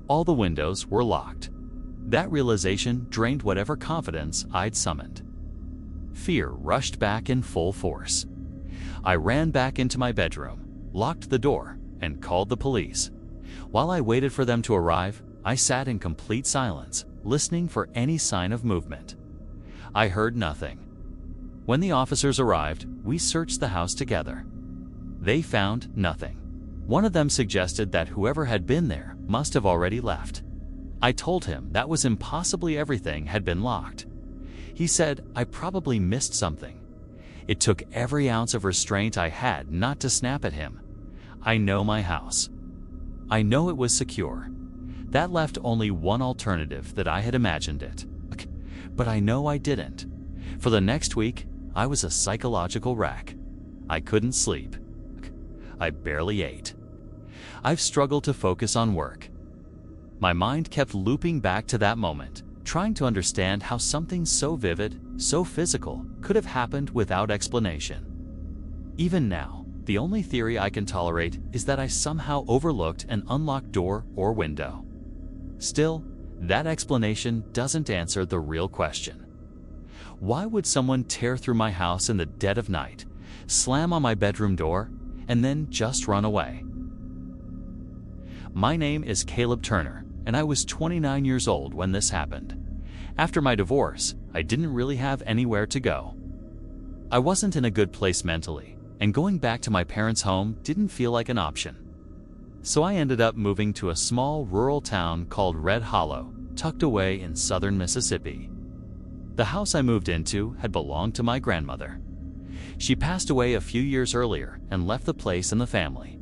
All the windows were locked. That realization drained whatever confidence I'd summoned. Fear rushed back in full force. I ran back into my bedroom, locked the door, and called the police. While I waited for them to arrive, I sat in complete silence, listening for any sign of movement. I heard nothing. When the officers arrived, we searched the house together. They found nothing. One of them suggested that whoever had been there must have already left. I told him that was impossibly, everything had been locked. He said I probably missed something. It took every ounce of restraint I had not to snap at him. I know my house. I know it was secure. That left only one alternative, that I had imagined it. But I know I didn't. For the next week, I was a psychological wreck. I couldn't sleep. I barely ate. I've struggled to focus on work. My mind kept looping back to that moment, trying to understand how something so vivid, so physical, could have happened without explanation. Even now, the only theory I can tolerate is that I somehow overlooked an unlocked door or window. Still, that explanation doesn't answer the real question. Why would someone tear through my house in the dead of night, slam on my bedroom door, and then just run away? My name is Caleb Turner, and I was 29 years old when this happened. After my divorce, I didn't really have anywhere to go. I wasn't in a good place mentally, and going back to my parents' home didn't feel like an option. So I ended up moving to a small rural town called Red Hollow, tucked away in southern Mississippi. The house I moved into had belonged to my grandmother. She passed away a few years earlier and left the place and the family.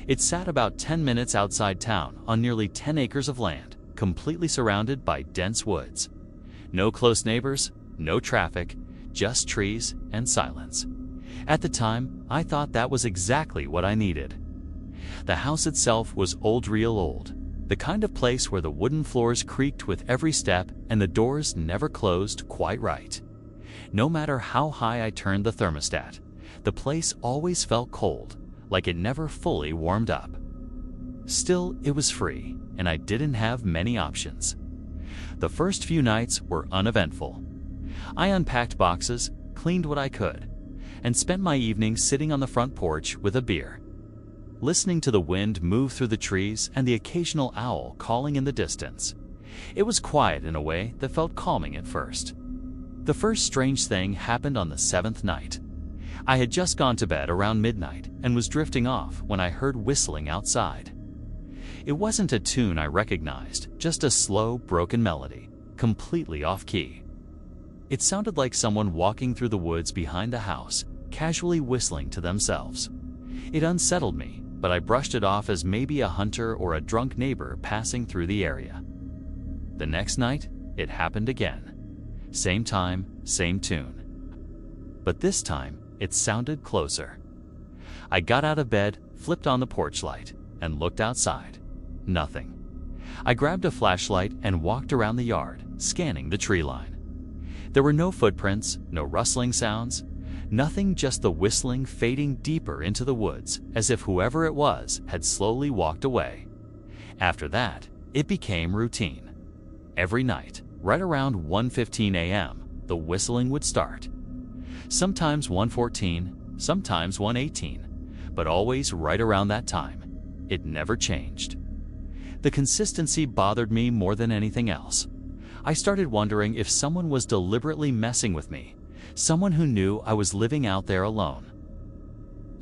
It sat about 10 minutes outside town on nearly 10 acres of land, completely surrounded by dense woods. No close neighbors, no traffic, just trees and silence. At the time, I thought that was exactly what I needed. The house itself was old, real old, the kind of place where the wooden floors creaked with every step and the doors never closed quite right. No matter how high I turned the thermostat, the place always felt cold, like it never fully warmed up. Still, it was free, and I didn't have many options. The first few nights were uneventful. I unpacked boxes, cleaned what I could, and spent my evenings sitting on the front porch with a beer, listening to the wind move through the trees and the occasional owl calling in the distance. It was quiet in a way that felt calming at first. The first strange thing happened on the 7th night. I had just gone to bed around midnight and was drifting off when I heard whistling outside. It wasn't a tune I recognized, just a slow, broken melody, completely off-key. It sounded like someone walking through the woods behind the house, casually whistling to themselves. It unsettled me, but I brushed it off as maybe a hunter or a drunk neighbor passing through the area. The next night, it happened again. Same time, same tune. But this time, it sounded closer. I got out of bed, flipped on the porch light, and looked outside. Nothing. I grabbed a flashlight and walked around the yard, scanning the tree line. There were no footprints, no rustling sounds, nothing, just the whistling fading deeper into the woods, as if whoever it was had slowly walked away. After that, it became routine. Every night, right around 1:15 a.m., the whistling would start, Sometimes 1:14, sometimes 1:18, but always right around that time. It never changed. The consistency bothered me more than anything else. I started wondering if someone was deliberately messing with me, someone who knew I was living out there alone.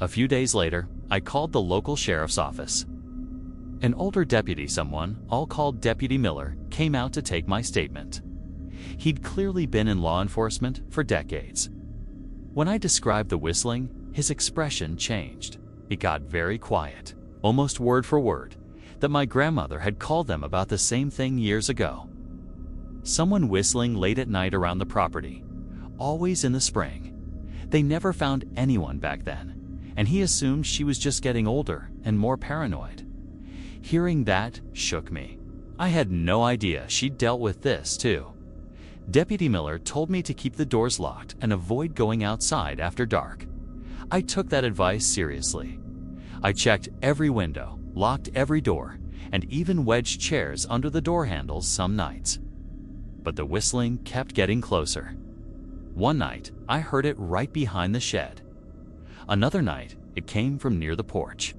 A few days later, I called the local sheriff's office. An older deputy, someone I'll call Deputy Miller, came out to take my statement. He'd clearly been in law enforcement for decades. When I described the whistling, his expression changed. It got very quiet, almost word for word, that my grandmother had called them about the same thing years ago. Someone whistling late at night around the property, always in the spring. They never found anyone back then, and he assumed she was just getting older and more paranoid. Hearing that shook me. I had no idea she'd dealt with this too. Deputy Miller told me to keep the doors locked and avoid going outside after dark. I took that advice seriously. I checked every window, locked every door, and even wedged chairs under the door handles some nights. But the whistling kept getting closer. One night, I heard it right behind the shed. Another night, it came from near the porch.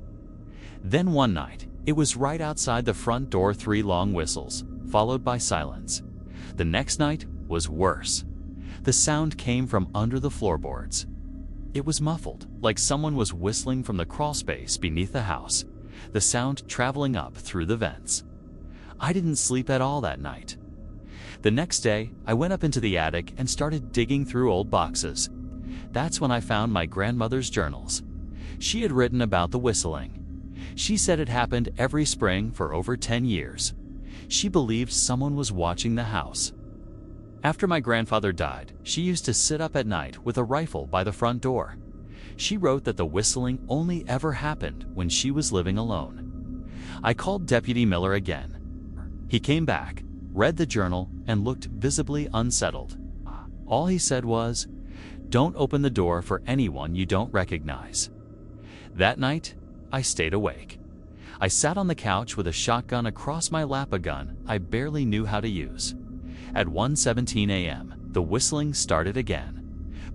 Then one night, it was right outside the front door, 3 long whistles, followed by silence. The next night was worse. The sound came from under the floorboards. It was muffled, like someone was whistling from the crawlspace beneath the house, the sound traveling up through the vents. I didn't sleep at all that night. The next day, I went up into the attic and started digging through old boxes. That's when I found my grandmother's journals. She had written about the whistling. She said it happened every spring for over 10 years. She believed someone was watching the house. After my grandfather died, she used to sit up at night with a rifle by the front door. She wrote that the whistling only ever happened when she was living alone. I called Deputy Miller again. He came back, read the journal, and looked visibly unsettled. All he said was, "Don't open the door for anyone you don't recognize." That night, I stayed awake. I sat on the couch with a shotgun across my lap, a gun I barely knew how to use. At 1:17 a.m., the whistling started again.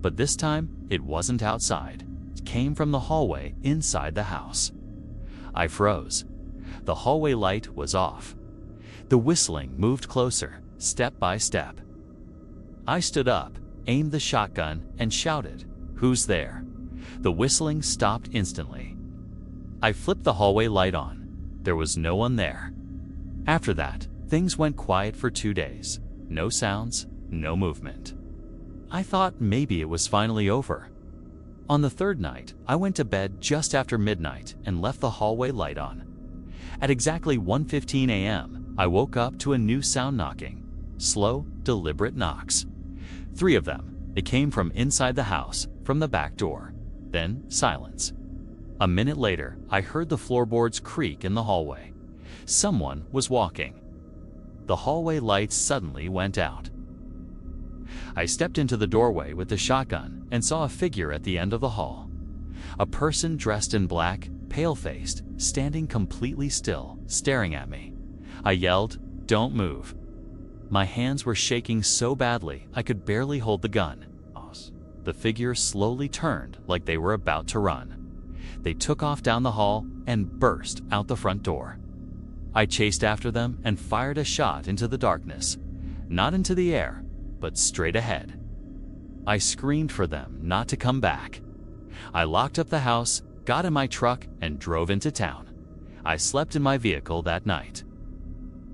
But this time, it wasn't outside. It came from the hallway inside the house. I froze. The hallway light was off. The whistling moved closer, step by step. I stood up, aimed the shotgun, and shouted, "Who's there?" The whistling stopped instantly. I flipped the hallway light on. There was no one there. After that, things went quiet for 2 days. No sounds, no movement. I thought maybe it was finally over. On the third night, I went to bed just after midnight and left the hallway light on. At exactly 1:15 a.m., I woke up to a new sound knocking. Slow, deliberate knocks. 3 of them. They came from inside the house, from the back door. Then silence. A minute later, I heard the floorboards creak in the hallway. Someone was walking. The hallway lights suddenly went out. I stepped into the doorway with the shotgun and saw a figure at the end of the hall. A person dressed in black, pale-faced, standing completely still, staring at me. I yelled, "Don't move." My hands were shaking so badly I could barely hold the gun. The figure slowly turned like they were about to run. They took off down the hall and burst out the front door. I chased after them and fired a shot into the darkness, not into the air, but straight ahead. I screamed for them not to come back. I locked up the house, got in my truck, and drove into town. I slept in my vehicle that night.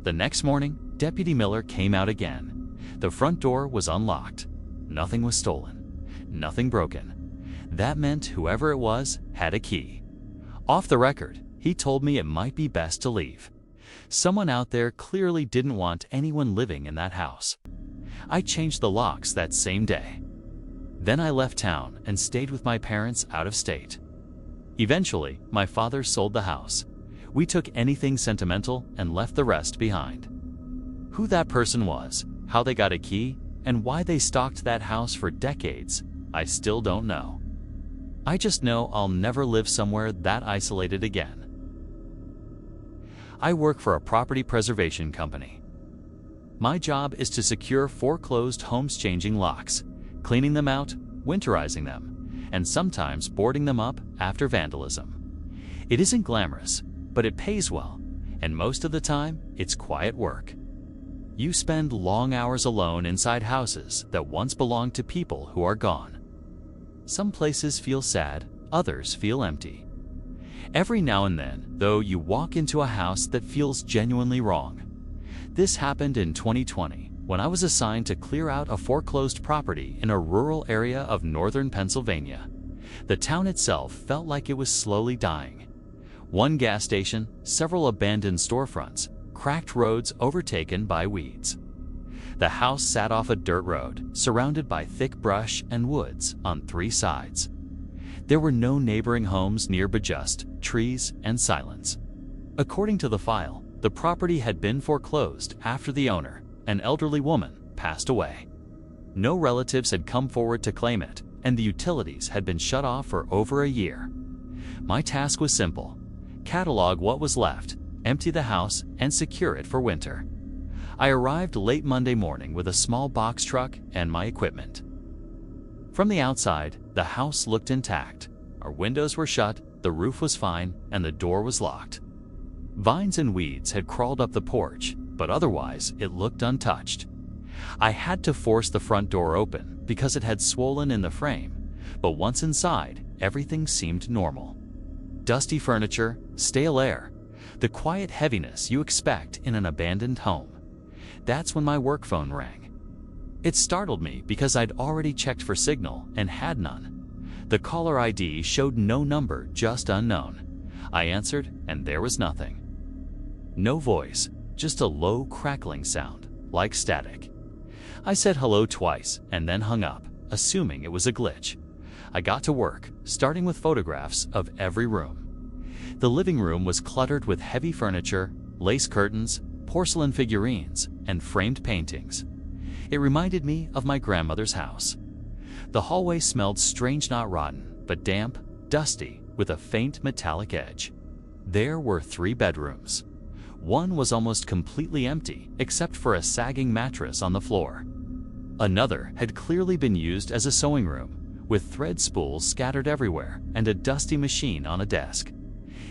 The next morning, Deputy Miller came out again. The front door was unlocked. Nothing was stolen. Nothing broken. That meant whoever it was had a key. Off the record, he told me it might be best to leave. Someone out there clearly didn't want anyone living in that house. I changed the locks that same day. Then I left town and stayed with my parents out of state. Eventually, my father sold the house. We took anything sentimental and left the rest behind. Who that person was, how they got a key, and why they stalked that house for decades, I still don't know. I just know I'll never live somewhere that isolated again. I work for a property preservation company. My job is to secure foreclosed homes, changing locks, cleaning them out, winterizing them, and sometimes boarding them up after vandalism. It isn't glamorous, but it pays well, and most of the time, it's quiet work. You spend long hours alone inside houses that once belonged to people who are gone. Some places feel sad, others feel empty. Every now and then, though, you walk into a house that feels genuinely wrong. This happened in 2020, when I was assigned to clear out a foreclosed property in a rural area of northern Pennsylvania. The town itself felt like it was slowly dying. One gas station, several abandoned storefronts, cracked roads overtaken by weeds. The house sat off a dirt road, surrounded by thick brush and woods on 3 sides. There were no neighboring homes near but just trees and silence. According to the file, the property had been foreclosed after the owner, an elderly woman, passed away. No relatives had come forward to claim it, and the utilities had been shut off for over a year. My task was simple: catalog what was left, empty the house, and secure it for winter. I arrived late Monday morning with a small box truck and my equipment. From the outside, the house looked intact. Our windows were shut, the roof was fine, and the door was locked. Vines and weeds had crawled up the porch, but otherwise it looked untouched. I had to force the front door open because it had swollen in the frame, but once inside, everything seemed normal. Dusty furniture, stale air, the quiet heaviness you expect in an abandoned home. That's when my work phone rang. It startled me because I'd already checked for signal and had none. The caller ID showed no number, just unknown. I answered, and there was nothing. No voice, just a low crackling sound, like static. I said hello twice and then hung up, assuming it was a glitch. I got to work, starting with photographs of every room. The living room was cluttered with heavy furniture, lace curtains, porcelain figurines, and framed paintings. It reminded me of my grandmother's house. The hallway smelled strange, not rotten, but damp, dusty, with a faint metallic edge. There were 3 bedrooms. One was almost completely empty, except for a sagging mattress on the floor. Another had clearly been used as a sewing room, with thread spools scattered everywhere and a dusty machine on a desk.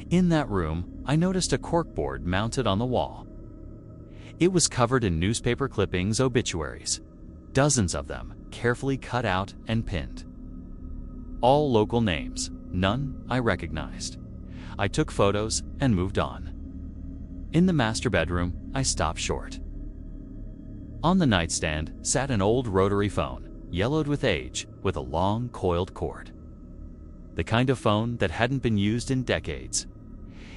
In that room, I noticed a corkboard mounted on the wall. It was covered in newspaper clippings, obituaries, dozens of them, carefully cut out and pinned. All local names, none I recognized. I took photos and moved on. In the master bedroom, I stopped short. On the nightstand sat an old rotary phone, yellowed with age, with a long coiled cord. The kind of phone that hadn't been used in decades.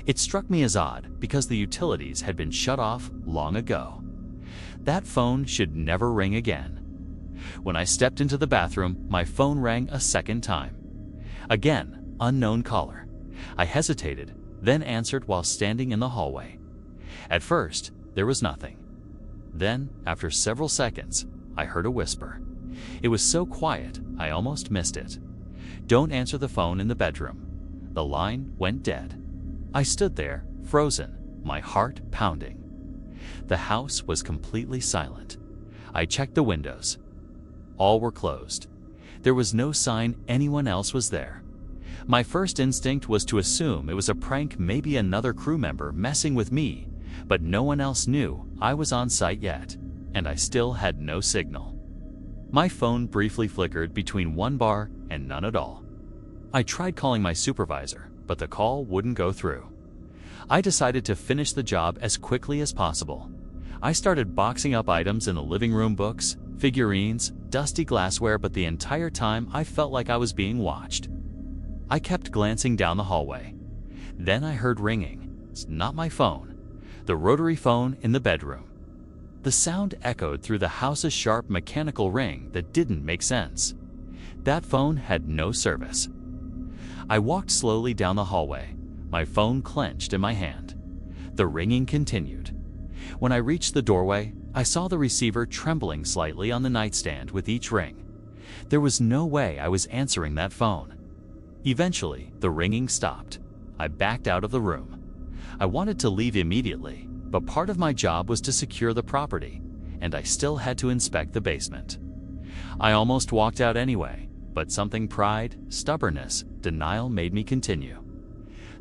It struck me as odd because the utilities had been shut off long ago. That phone should never ring again. When I stepped into the bathroom, my phone rang a second time. Again, unknown caller. I hesitated, then answered while standing in the hallway. At first, there was nothing. Then, after several seconds, I heard a whisper. It was so quiet, I almost missed it. "Don't answer the phone in the bedroom." The line went dead. I stood there, frozen, my heart pounding. The house was completely silent. I checked the windows. All were closed. There was no sign anyone else was there. My first instinct was to assume it was a prank, maybe another crew member messing with me, but no one else knew I was on site yet, and I still had no signal. My phone briefly flickered between one bar and none at all. I tried calling my supervisor, but the call wouldn't go through. I decided to finish the job as quickly as possible. I started boxing up items in the living room, books, figurines, dusty glassware, but the entire time I felt like I was being watched. I kept glancing down the hallway. Then I heard ringing. It's not my phone. The rotary phone in the bedroom. The sound echoed through the house's sharp mechanical ring that didn't make sense. That phone had no service. I walked slowly down the hallway, my phone clenched in my hand. The ringing continued. When I reached the doorway, I saw the receiver trembling slightly on the nightstand with each ring. There was no way I was answering that phone. Eventually, the ringing stopped. I backed out of the room. I wanted to leave immediately, but part of my job was to secure the property, and I still had to inspect the basement. I almost walked out anyway, but but something pride, stubbornness, denial made me continue.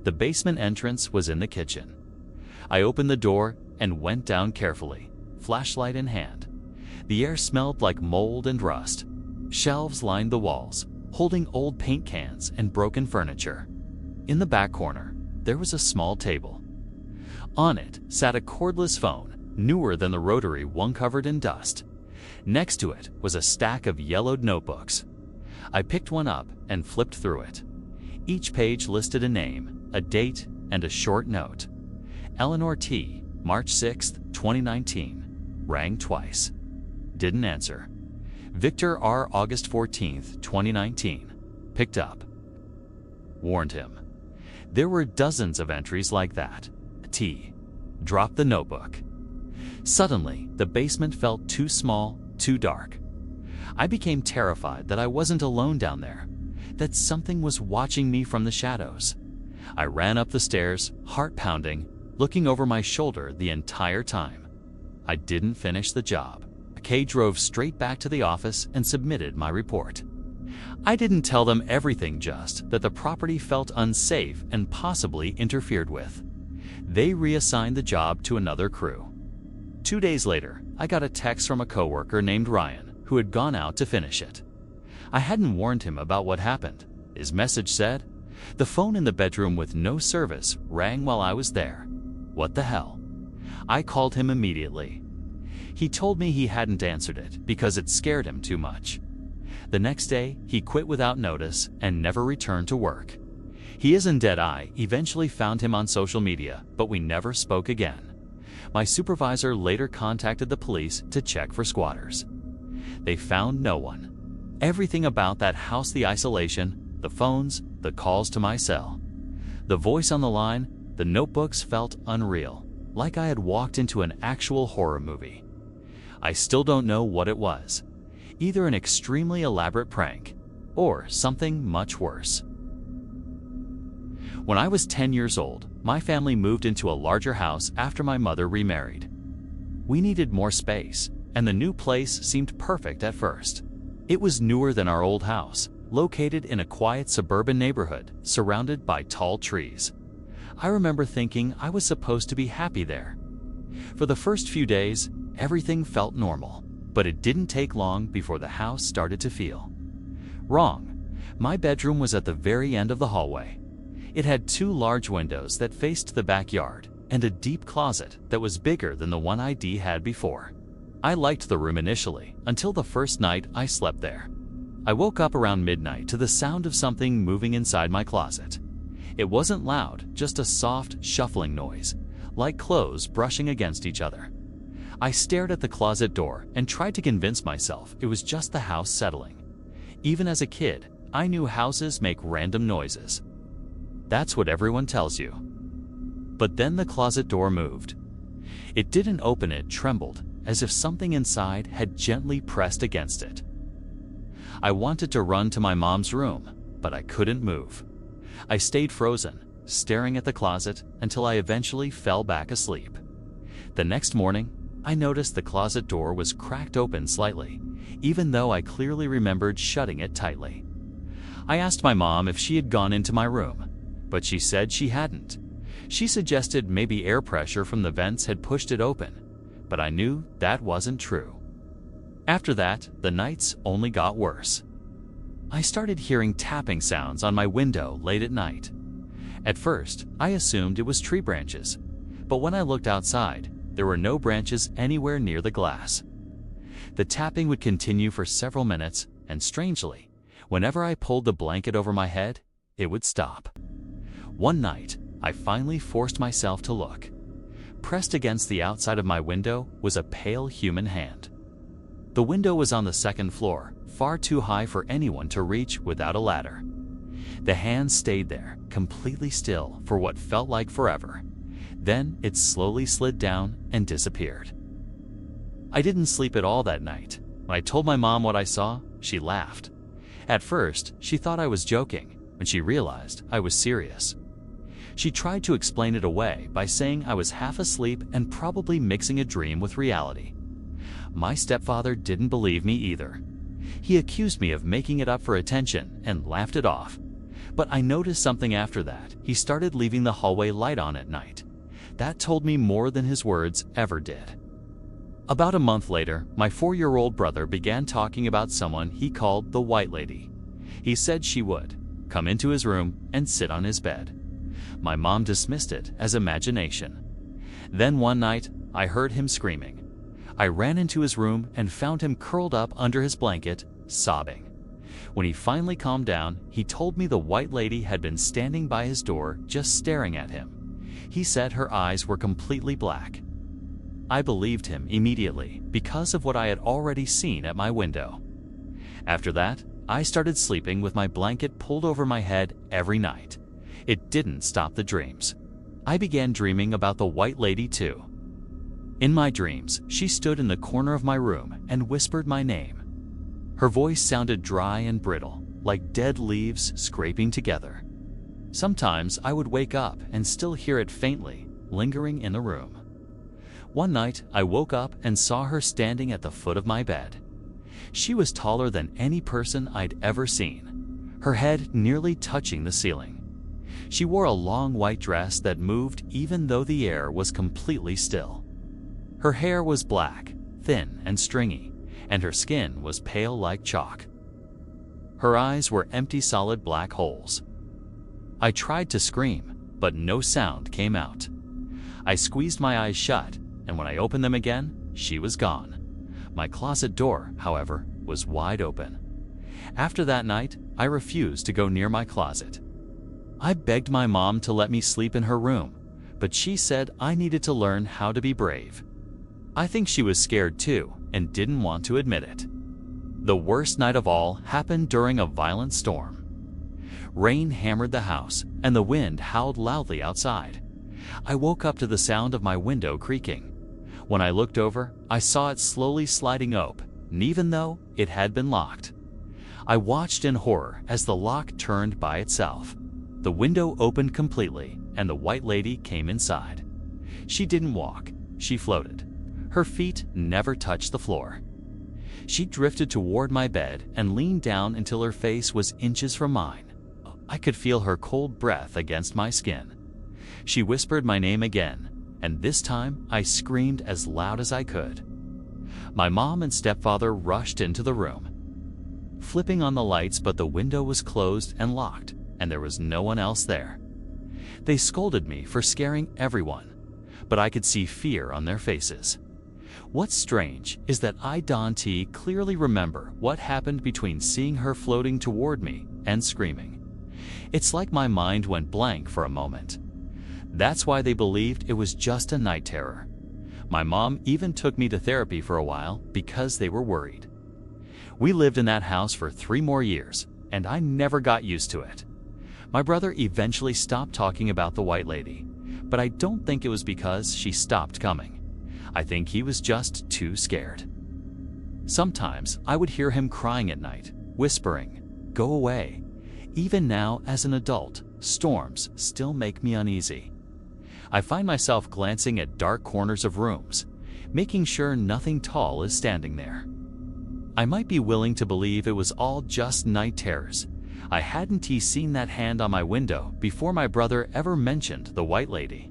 The basement entrance was in the kitchen. I opened the door and went down carefully, flashlight in hand. The air smelled like mold and rust. Shelves lined the walls, holding old paint cans and broken furniture. In the back corner, there was a small table. On it sat a cordless phone, newer than the rotary one covered in dust. Next to it was a stack of yellowed notebooks. I picked one up and flipped through it. Each page listed a name, a date, and a short note. Eleanor T., March 6, 2019. Rang twice. Didn't answer. Victor R., August 14, 2019. Picked up. Warned him. There were dozens of entries like that. T. Dropped the notebook. Suddenly, the basement felt too small, too dark. I became terrified that I wasn't alone down there, that something was watching me from the shadows. I ran up the stairs, heart pounding, looking over my shoulder the entire time. I didn't finish the job. Kay drove straight back to the office and submitted my report. I didn't tell them everything, just that the property felt unsafe and possibly interfered with. They reassigned the job to another crew. 2 days later, I got a text from a coworker named Ryan who had gone out to finish it. I hadn't warned him about what happened. His message said, "The phone in the bedroom with no service rang while I was there." What the hell? I called him immediately. He told me he hadn't answered it because it scared him too much. The next day, he quit without notice and never returned to work. He isn't dead. I eventually found him on social media, but we never spoke again. My supervisor later contacted the police to check for squatters. They found no one. Everything about that house, the isolation, the phones, the calls to my cell, the voice on the line, the notebooks felt unreal, like I had walked into an actual horror movie. I still don't know what it was. Either an extremely elaborate prank or something much worse. When I was 10 years old, my family moved into a larger house after my mother remarried. We needed more space, and the new place seemed perfect at first. It was newer than our old house, located in a quiet suburban neighborhood surrounded by tall trees. I remember thinking I was supposed to be happy there. For the first few days, everything felt normal, but it didn't take long before the house started to feel wrong. My bedroom was at the very end of the hallway. It had 2 large windows that faced the backyard and a deep closet that was bigger than the one I had before. I liked the room initially, until the first night I slept there. I woke up around midnight to the sound of something moving inside my closet. It wasn't loud, just a soft, shuffling noise, like clothes brushing against each other. I stared at the closet door and tried to convince myself it was just the house settling. Even as a kid, I knew houses make random noises. That's what everyone tells you. But then the closet door moved. It didn't open, it trembled, as if something inside had gently pressed against it. I wanted to run to my mom's room, but I couldn't move. I stayed frozen, staring at the closet until I eventually fell back asleep. The next morning, I noticed the closet door was cracked open slightly, even though I clearly remembered shutting it tightly. I asked my mom if she had gone into my room, but she said she hadn't. She suggested maybe air pressure from the vents had pushed it open, but I knew that wasn't true. After that, the nights only got worse. I started hearing tapping sounds on my window late at night. At first, I assumed it was tree branches, but when I looked outside, there were no branches anywhere near the glass. The tapping would continue for several minutes, and strangely, whenever I pulled the blanket over my head, it would stop. One night, I finally forced myself to look. Pressed against the outside of my window was a pale human hand. The window was on the 2nd floor, far too high for anyone to reach without a ladder. The hand stayed there, completely still, for what felt like forever. Then it slowly slid down and disappeared. I didn't sleep at all that night. When I told my mom what I saw, she laughed. At first, she thought I was joking, when she realized I was serious. She tried to explain it away by saying I was half asleep and probably mixing a dream with reality. My stepfather didn't believe me either. He accused me of making it up for attention and laughed it off. But I noticed something after that. He started leaving the hallway light on at night. That told me more than his words ever did. About a month later, my 4-year-old brother began talking about someone he called the White Lady. He said she would come into his room and sit on his bed. My mom dismissed it as imagination. Then one night, I heard him screaming. I ran into his room and found him curled up under his blanket, sobbing. When he finally calmed down, he told me the White Lady had been standing by his door just staring at him. He said her eyes were completely black. I believed him immediately because of what I had already seen at my window. After that, I started sleeping with my blanket pulled over my head every night. It didn't stop the dreams. I began dreaming about the White Lady too. In my dreams, she stood in the corner of my room and whispered my name. Her voice sounded dry and brittle, like dead leaves scraping together. Sometimes I would wake up and still hear it faintly, lingering in the room. One night, I woke up and saw her standing at the foot of my bed. She was taller than any person I'd ever seen, her head nearly touching the ceiling. She wore a long white dress that moved even though the air was completely still. Her hair was black, thin and stringy, and her skin was pale like chalk. Her eyes were empty solid black holes. I tried to scream, but no sound came out. I squeezed my eyes shut, and when I opened them again, she was gone. My closet door, however, was wide open. After that night, I refused to go near my closet. I begged my mom to let me sleep in her room, but she said I needed to learn how to be brave. I think she was scared too and didn't want to admit it. The worst night of all happened during a violent storm. Rain hammered the house and the wind howled loudly outside. I woke up to the sound of my window creaking. When I looked over, I saw it slowly sliding open, even though it had been locked. I watched in horror as the lock turned by itself. The window opened completely, and the White Lady came inside. She didn't walk, she floated. Her feet never touched the floor. She drifted toward my bed and leaned down until her face was inches from mine. I could feel her cold breath against my skin. She whispered my name again, and this time I screamed as loud as I could. My mom and stepfather rushed into the room, flipping on the lights, but the window was closed and locked, and there was no one else there. They scolded me for scaring everyone, but I could see fear on their faces. What's strange is that I clearly remember what happened between seeing her floating toward me and screaming. It's like my mind went blank for a moment. That's why they believed it was just a night terror. My mom even took me to therapy for a while because they were worried. We lived in that house for 3 more years, and I never got used to it. My brother eventually stopped talking about the White Lady, but I don't think it was because she stopped coming. I think he was just too scared. Sometimes I would hear him crying at night, whispering, "Go away." Even now, as an adult, storms still make me uneasy. I find myself glancing at dark corners of rooms, making sure nothing tall is standing there. I might be willing to believe it was all just night terrors. I hadn't seen that hand on my window before my brother ever mentioned the White Lady.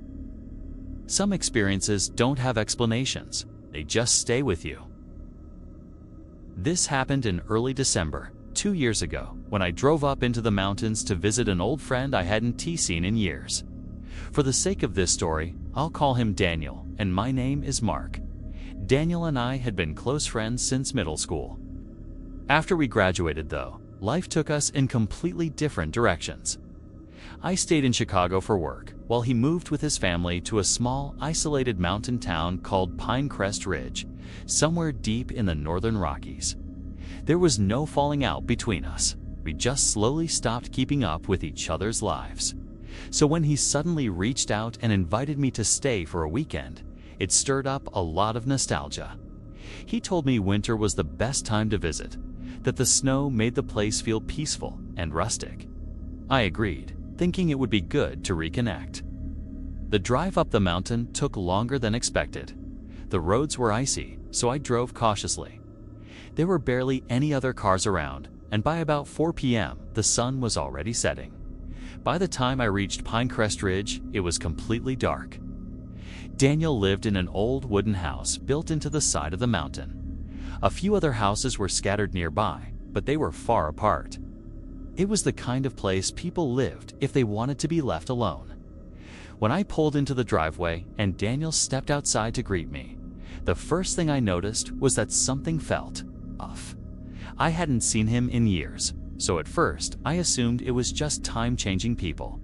Some experiences don't have explanations, they just stay with you. This happened in early December, 2 years ago, when I drove up into the mountains to visit an old friend I hadn't seen in years. For the sake of this story, I'll call him Daniel, and my name is Mark. Daniel and I had been close friends since middle school. After we graduated, though, life took us in completely different directions. I stayed in Chicago for work, while he moved with his family to a small, isolated mountain town called Pinecrest Ridge, somewhere deep in the northern Rockies. There was no falling out between us. We just slowly stopped keeping up with each other's lives. So when he suddenly reached out and invited me to stay for a weekend, it stirred up a lot of nostalgia. He told me winter was the best time to visit, that the snow made the place feel peaceful and rustic. I agreed, thinking it would be good to reconnect. The drive up the mountain took longer than expected. The roads were icy, so I drove cautiously. There were barely any other cars around, and by about 4 p.m., the sun was already setting. By the time I reached Pinecrest Ridge, it was completely dark. Daniel lived in an old wooden house built into the side of the mountain. A few other houses were scattered nearby, but they were far apart. It was the kind of place people lived if they wanted to be left alone. When I pulled into the driveway and Daniel stepped outside to greet me, the first thing I noticed was that something felt off. I hadn't seen him in years, so at first I assumed it was just time-changing people.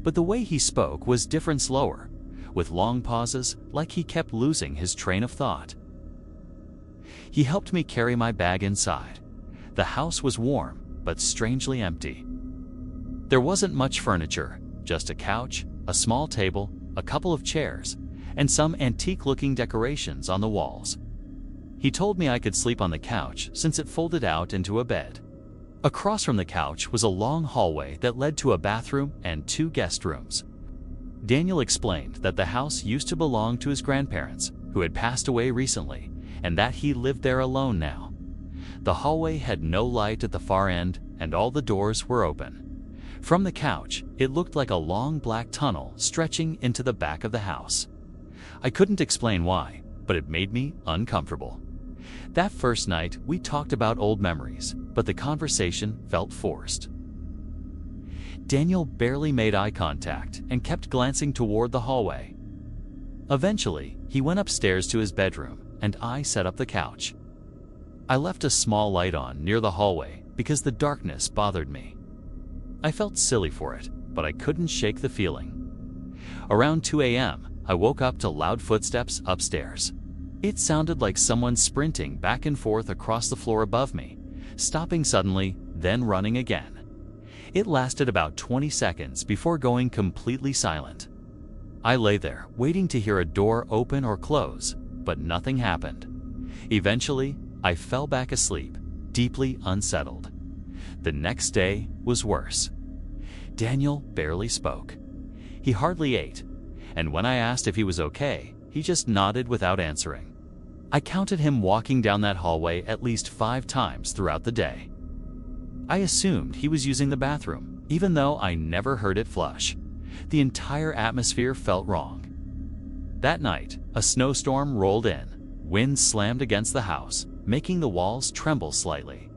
But the way he spoke was different, slower, with long pauses, like he kept losing his train of thought. He helped me carry my bag inside. The house was warm, but strangely empty. There wasn't much furniture, just a couch, a small table, a couple of chairs, and some antique-looking decorations on the walls. He told me I could sleep on the couch since it folded out into a bed. Across from the couch was a long hallway that led to a bathroom and 2 guest rooms. Daniel explained that the house used to belong to his grandparents, who had passed away recently, and that he lived there alone now. The hallway had no light at the far end, and all the doors were open. From the couch, it looked like a long black tunnel stretching into the back of the house. I couldn't explain why, but it made me uncomfortable. That first night, we talked about old memories, but the conversation felt forced. Daniel barely made eye contact and kept glancing toward the hallway. Eventually, he went upstairs to his bedroom, and I set up the couch. I left a small light on near the hallway because the darkness bothered me. I felt silly for it, but I couldn't shake the feeling. Around 2 a.m., I woke up to loud footsteps upstairs. It sounded like someone sprinting back and forth across the floor above me, stopping suddenly, then running again. It lasted about 20 seconds before going completely silent. I lay there, waiting to hear a door open or close, but nothing happened. Eventually, I fell back asleep, deeply unsettled. The next day was worse. Daniel barely spoke. He hardly ate, and when I asked if he was okay, he just nodded without answering. I counted him walking down that hallway at least 5 times throughout the day. I assumed he was using the bathroom, even though I never heard it flush. The entire atmosphere felt wrong. That night, a snowstorm rolled in. Wind slammed against the house, making the walls tremble slightly.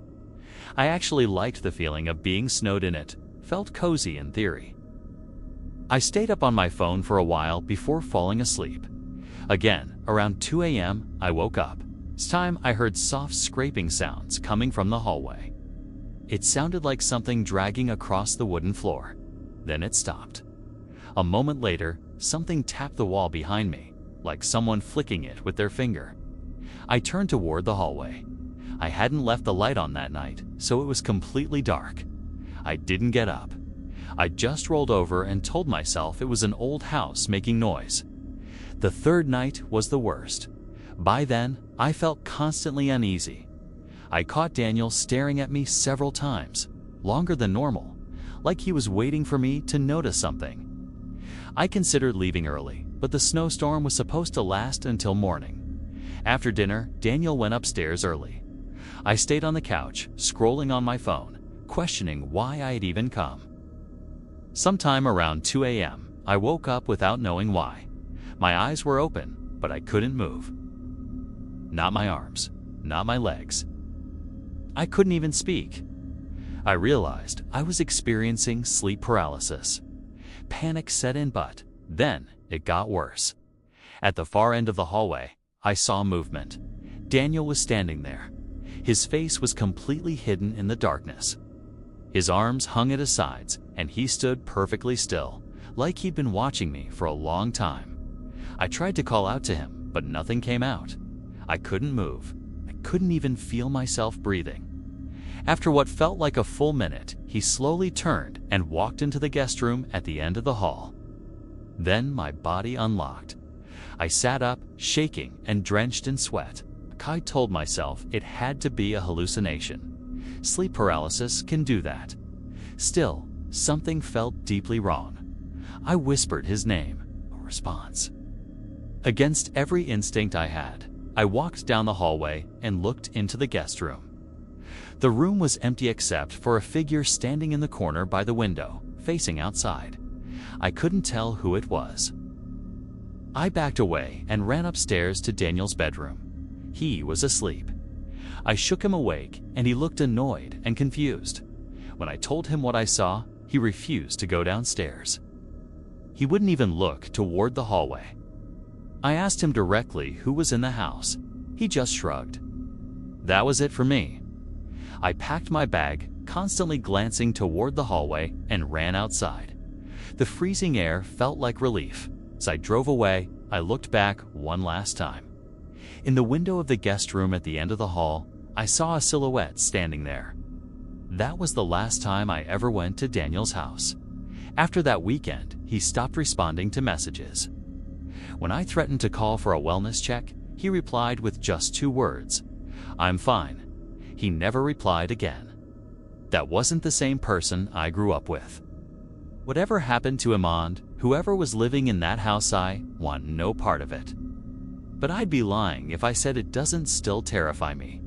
I actually liked the feeling of being snowed in. It felt cozy in theory. I stayed up on my phone for a while before falling asleep. Again, around 2 a.m., I woke up. This time I heard soft scraping sounds coming from the hallway. It sounded like something dragging across the wooden floor. Then it stopped. A moment later, something tapped the wall behind me, like someone flicking it with their finger. I turned toward the hallway. I hadn't left the light on that night, so it was completely dark. I didn't get up. I just rolled over and told myself it was an old house making noise. The third night was the worst. By then, I felt constantly uneasy. I caught Daniel staring at me several times, longer than normal, like he was waiting for me to notice something. I considered leaving early, but the snowstorm was supposed to last until morning. After dinner, Daniel went upstairs early. I stayed on the couch, scrolling on my phone, questioning why I had even come. Sometime around 2 a.m., I woke up without knowing why. My eyes were open, but I couldn't move. Not my arms, not my legs. I couldn't even speak. I realized I was experiencing sleep paralysis. Panic set in, but then it got worse. At the far end of the hallway, I saw movement. Daniel was standing there. His face was completely hidden in the darkness. His arms hung at his sides, and he stood perfectly still, like he'd been watching me for a long time. I tried to call out to him, but nothing came out. I couldn't move. I couldn't even feel myself breathing. After what felt like a full minute, he slowly turned and walked into the guest room at the end of the hall. Then my body unlocked. I sat up, shaking and drenched in sweat. I told myself it had to be a hallucination. Sleep paralysis can do that. Still, something felt deeply wrong. I whispered his name. No response. Against every instinct I had, I walked down the hallway and looked into the guest room. The room was empty except for a figure standing in the corner by the window, facing outside. I couldn't tell who it was. I backed away and ran upstairs to Daniel's bedroom. He was asleep. I shook him awake, and he looked annoyed and confused. When I told him what I saw, he refused to go downstairs. He wouldn't even look toward the hallway. I asked him directly who was in the house. He just shrugged. That was it for me. I packed my bag, constantly glancing toward the hallway, and ran outside. The freezing air felt like relief. As I drove away, I looked back one last time. In the window of the guest room at the end of the hall, I saw a silhouette standing there. That was the last time I ever went to Daniel's house. After that weekend, he stopped responding to messages. When I threatened to call for a wellness check, he replied with just 2 words, "I'm fine." He never replied again. That wasn't the same person I grew up with. Whatever happened to Iman, whoever was living in that house, I want no part of it. But I'd be lying if I said it doesn't still terrify me.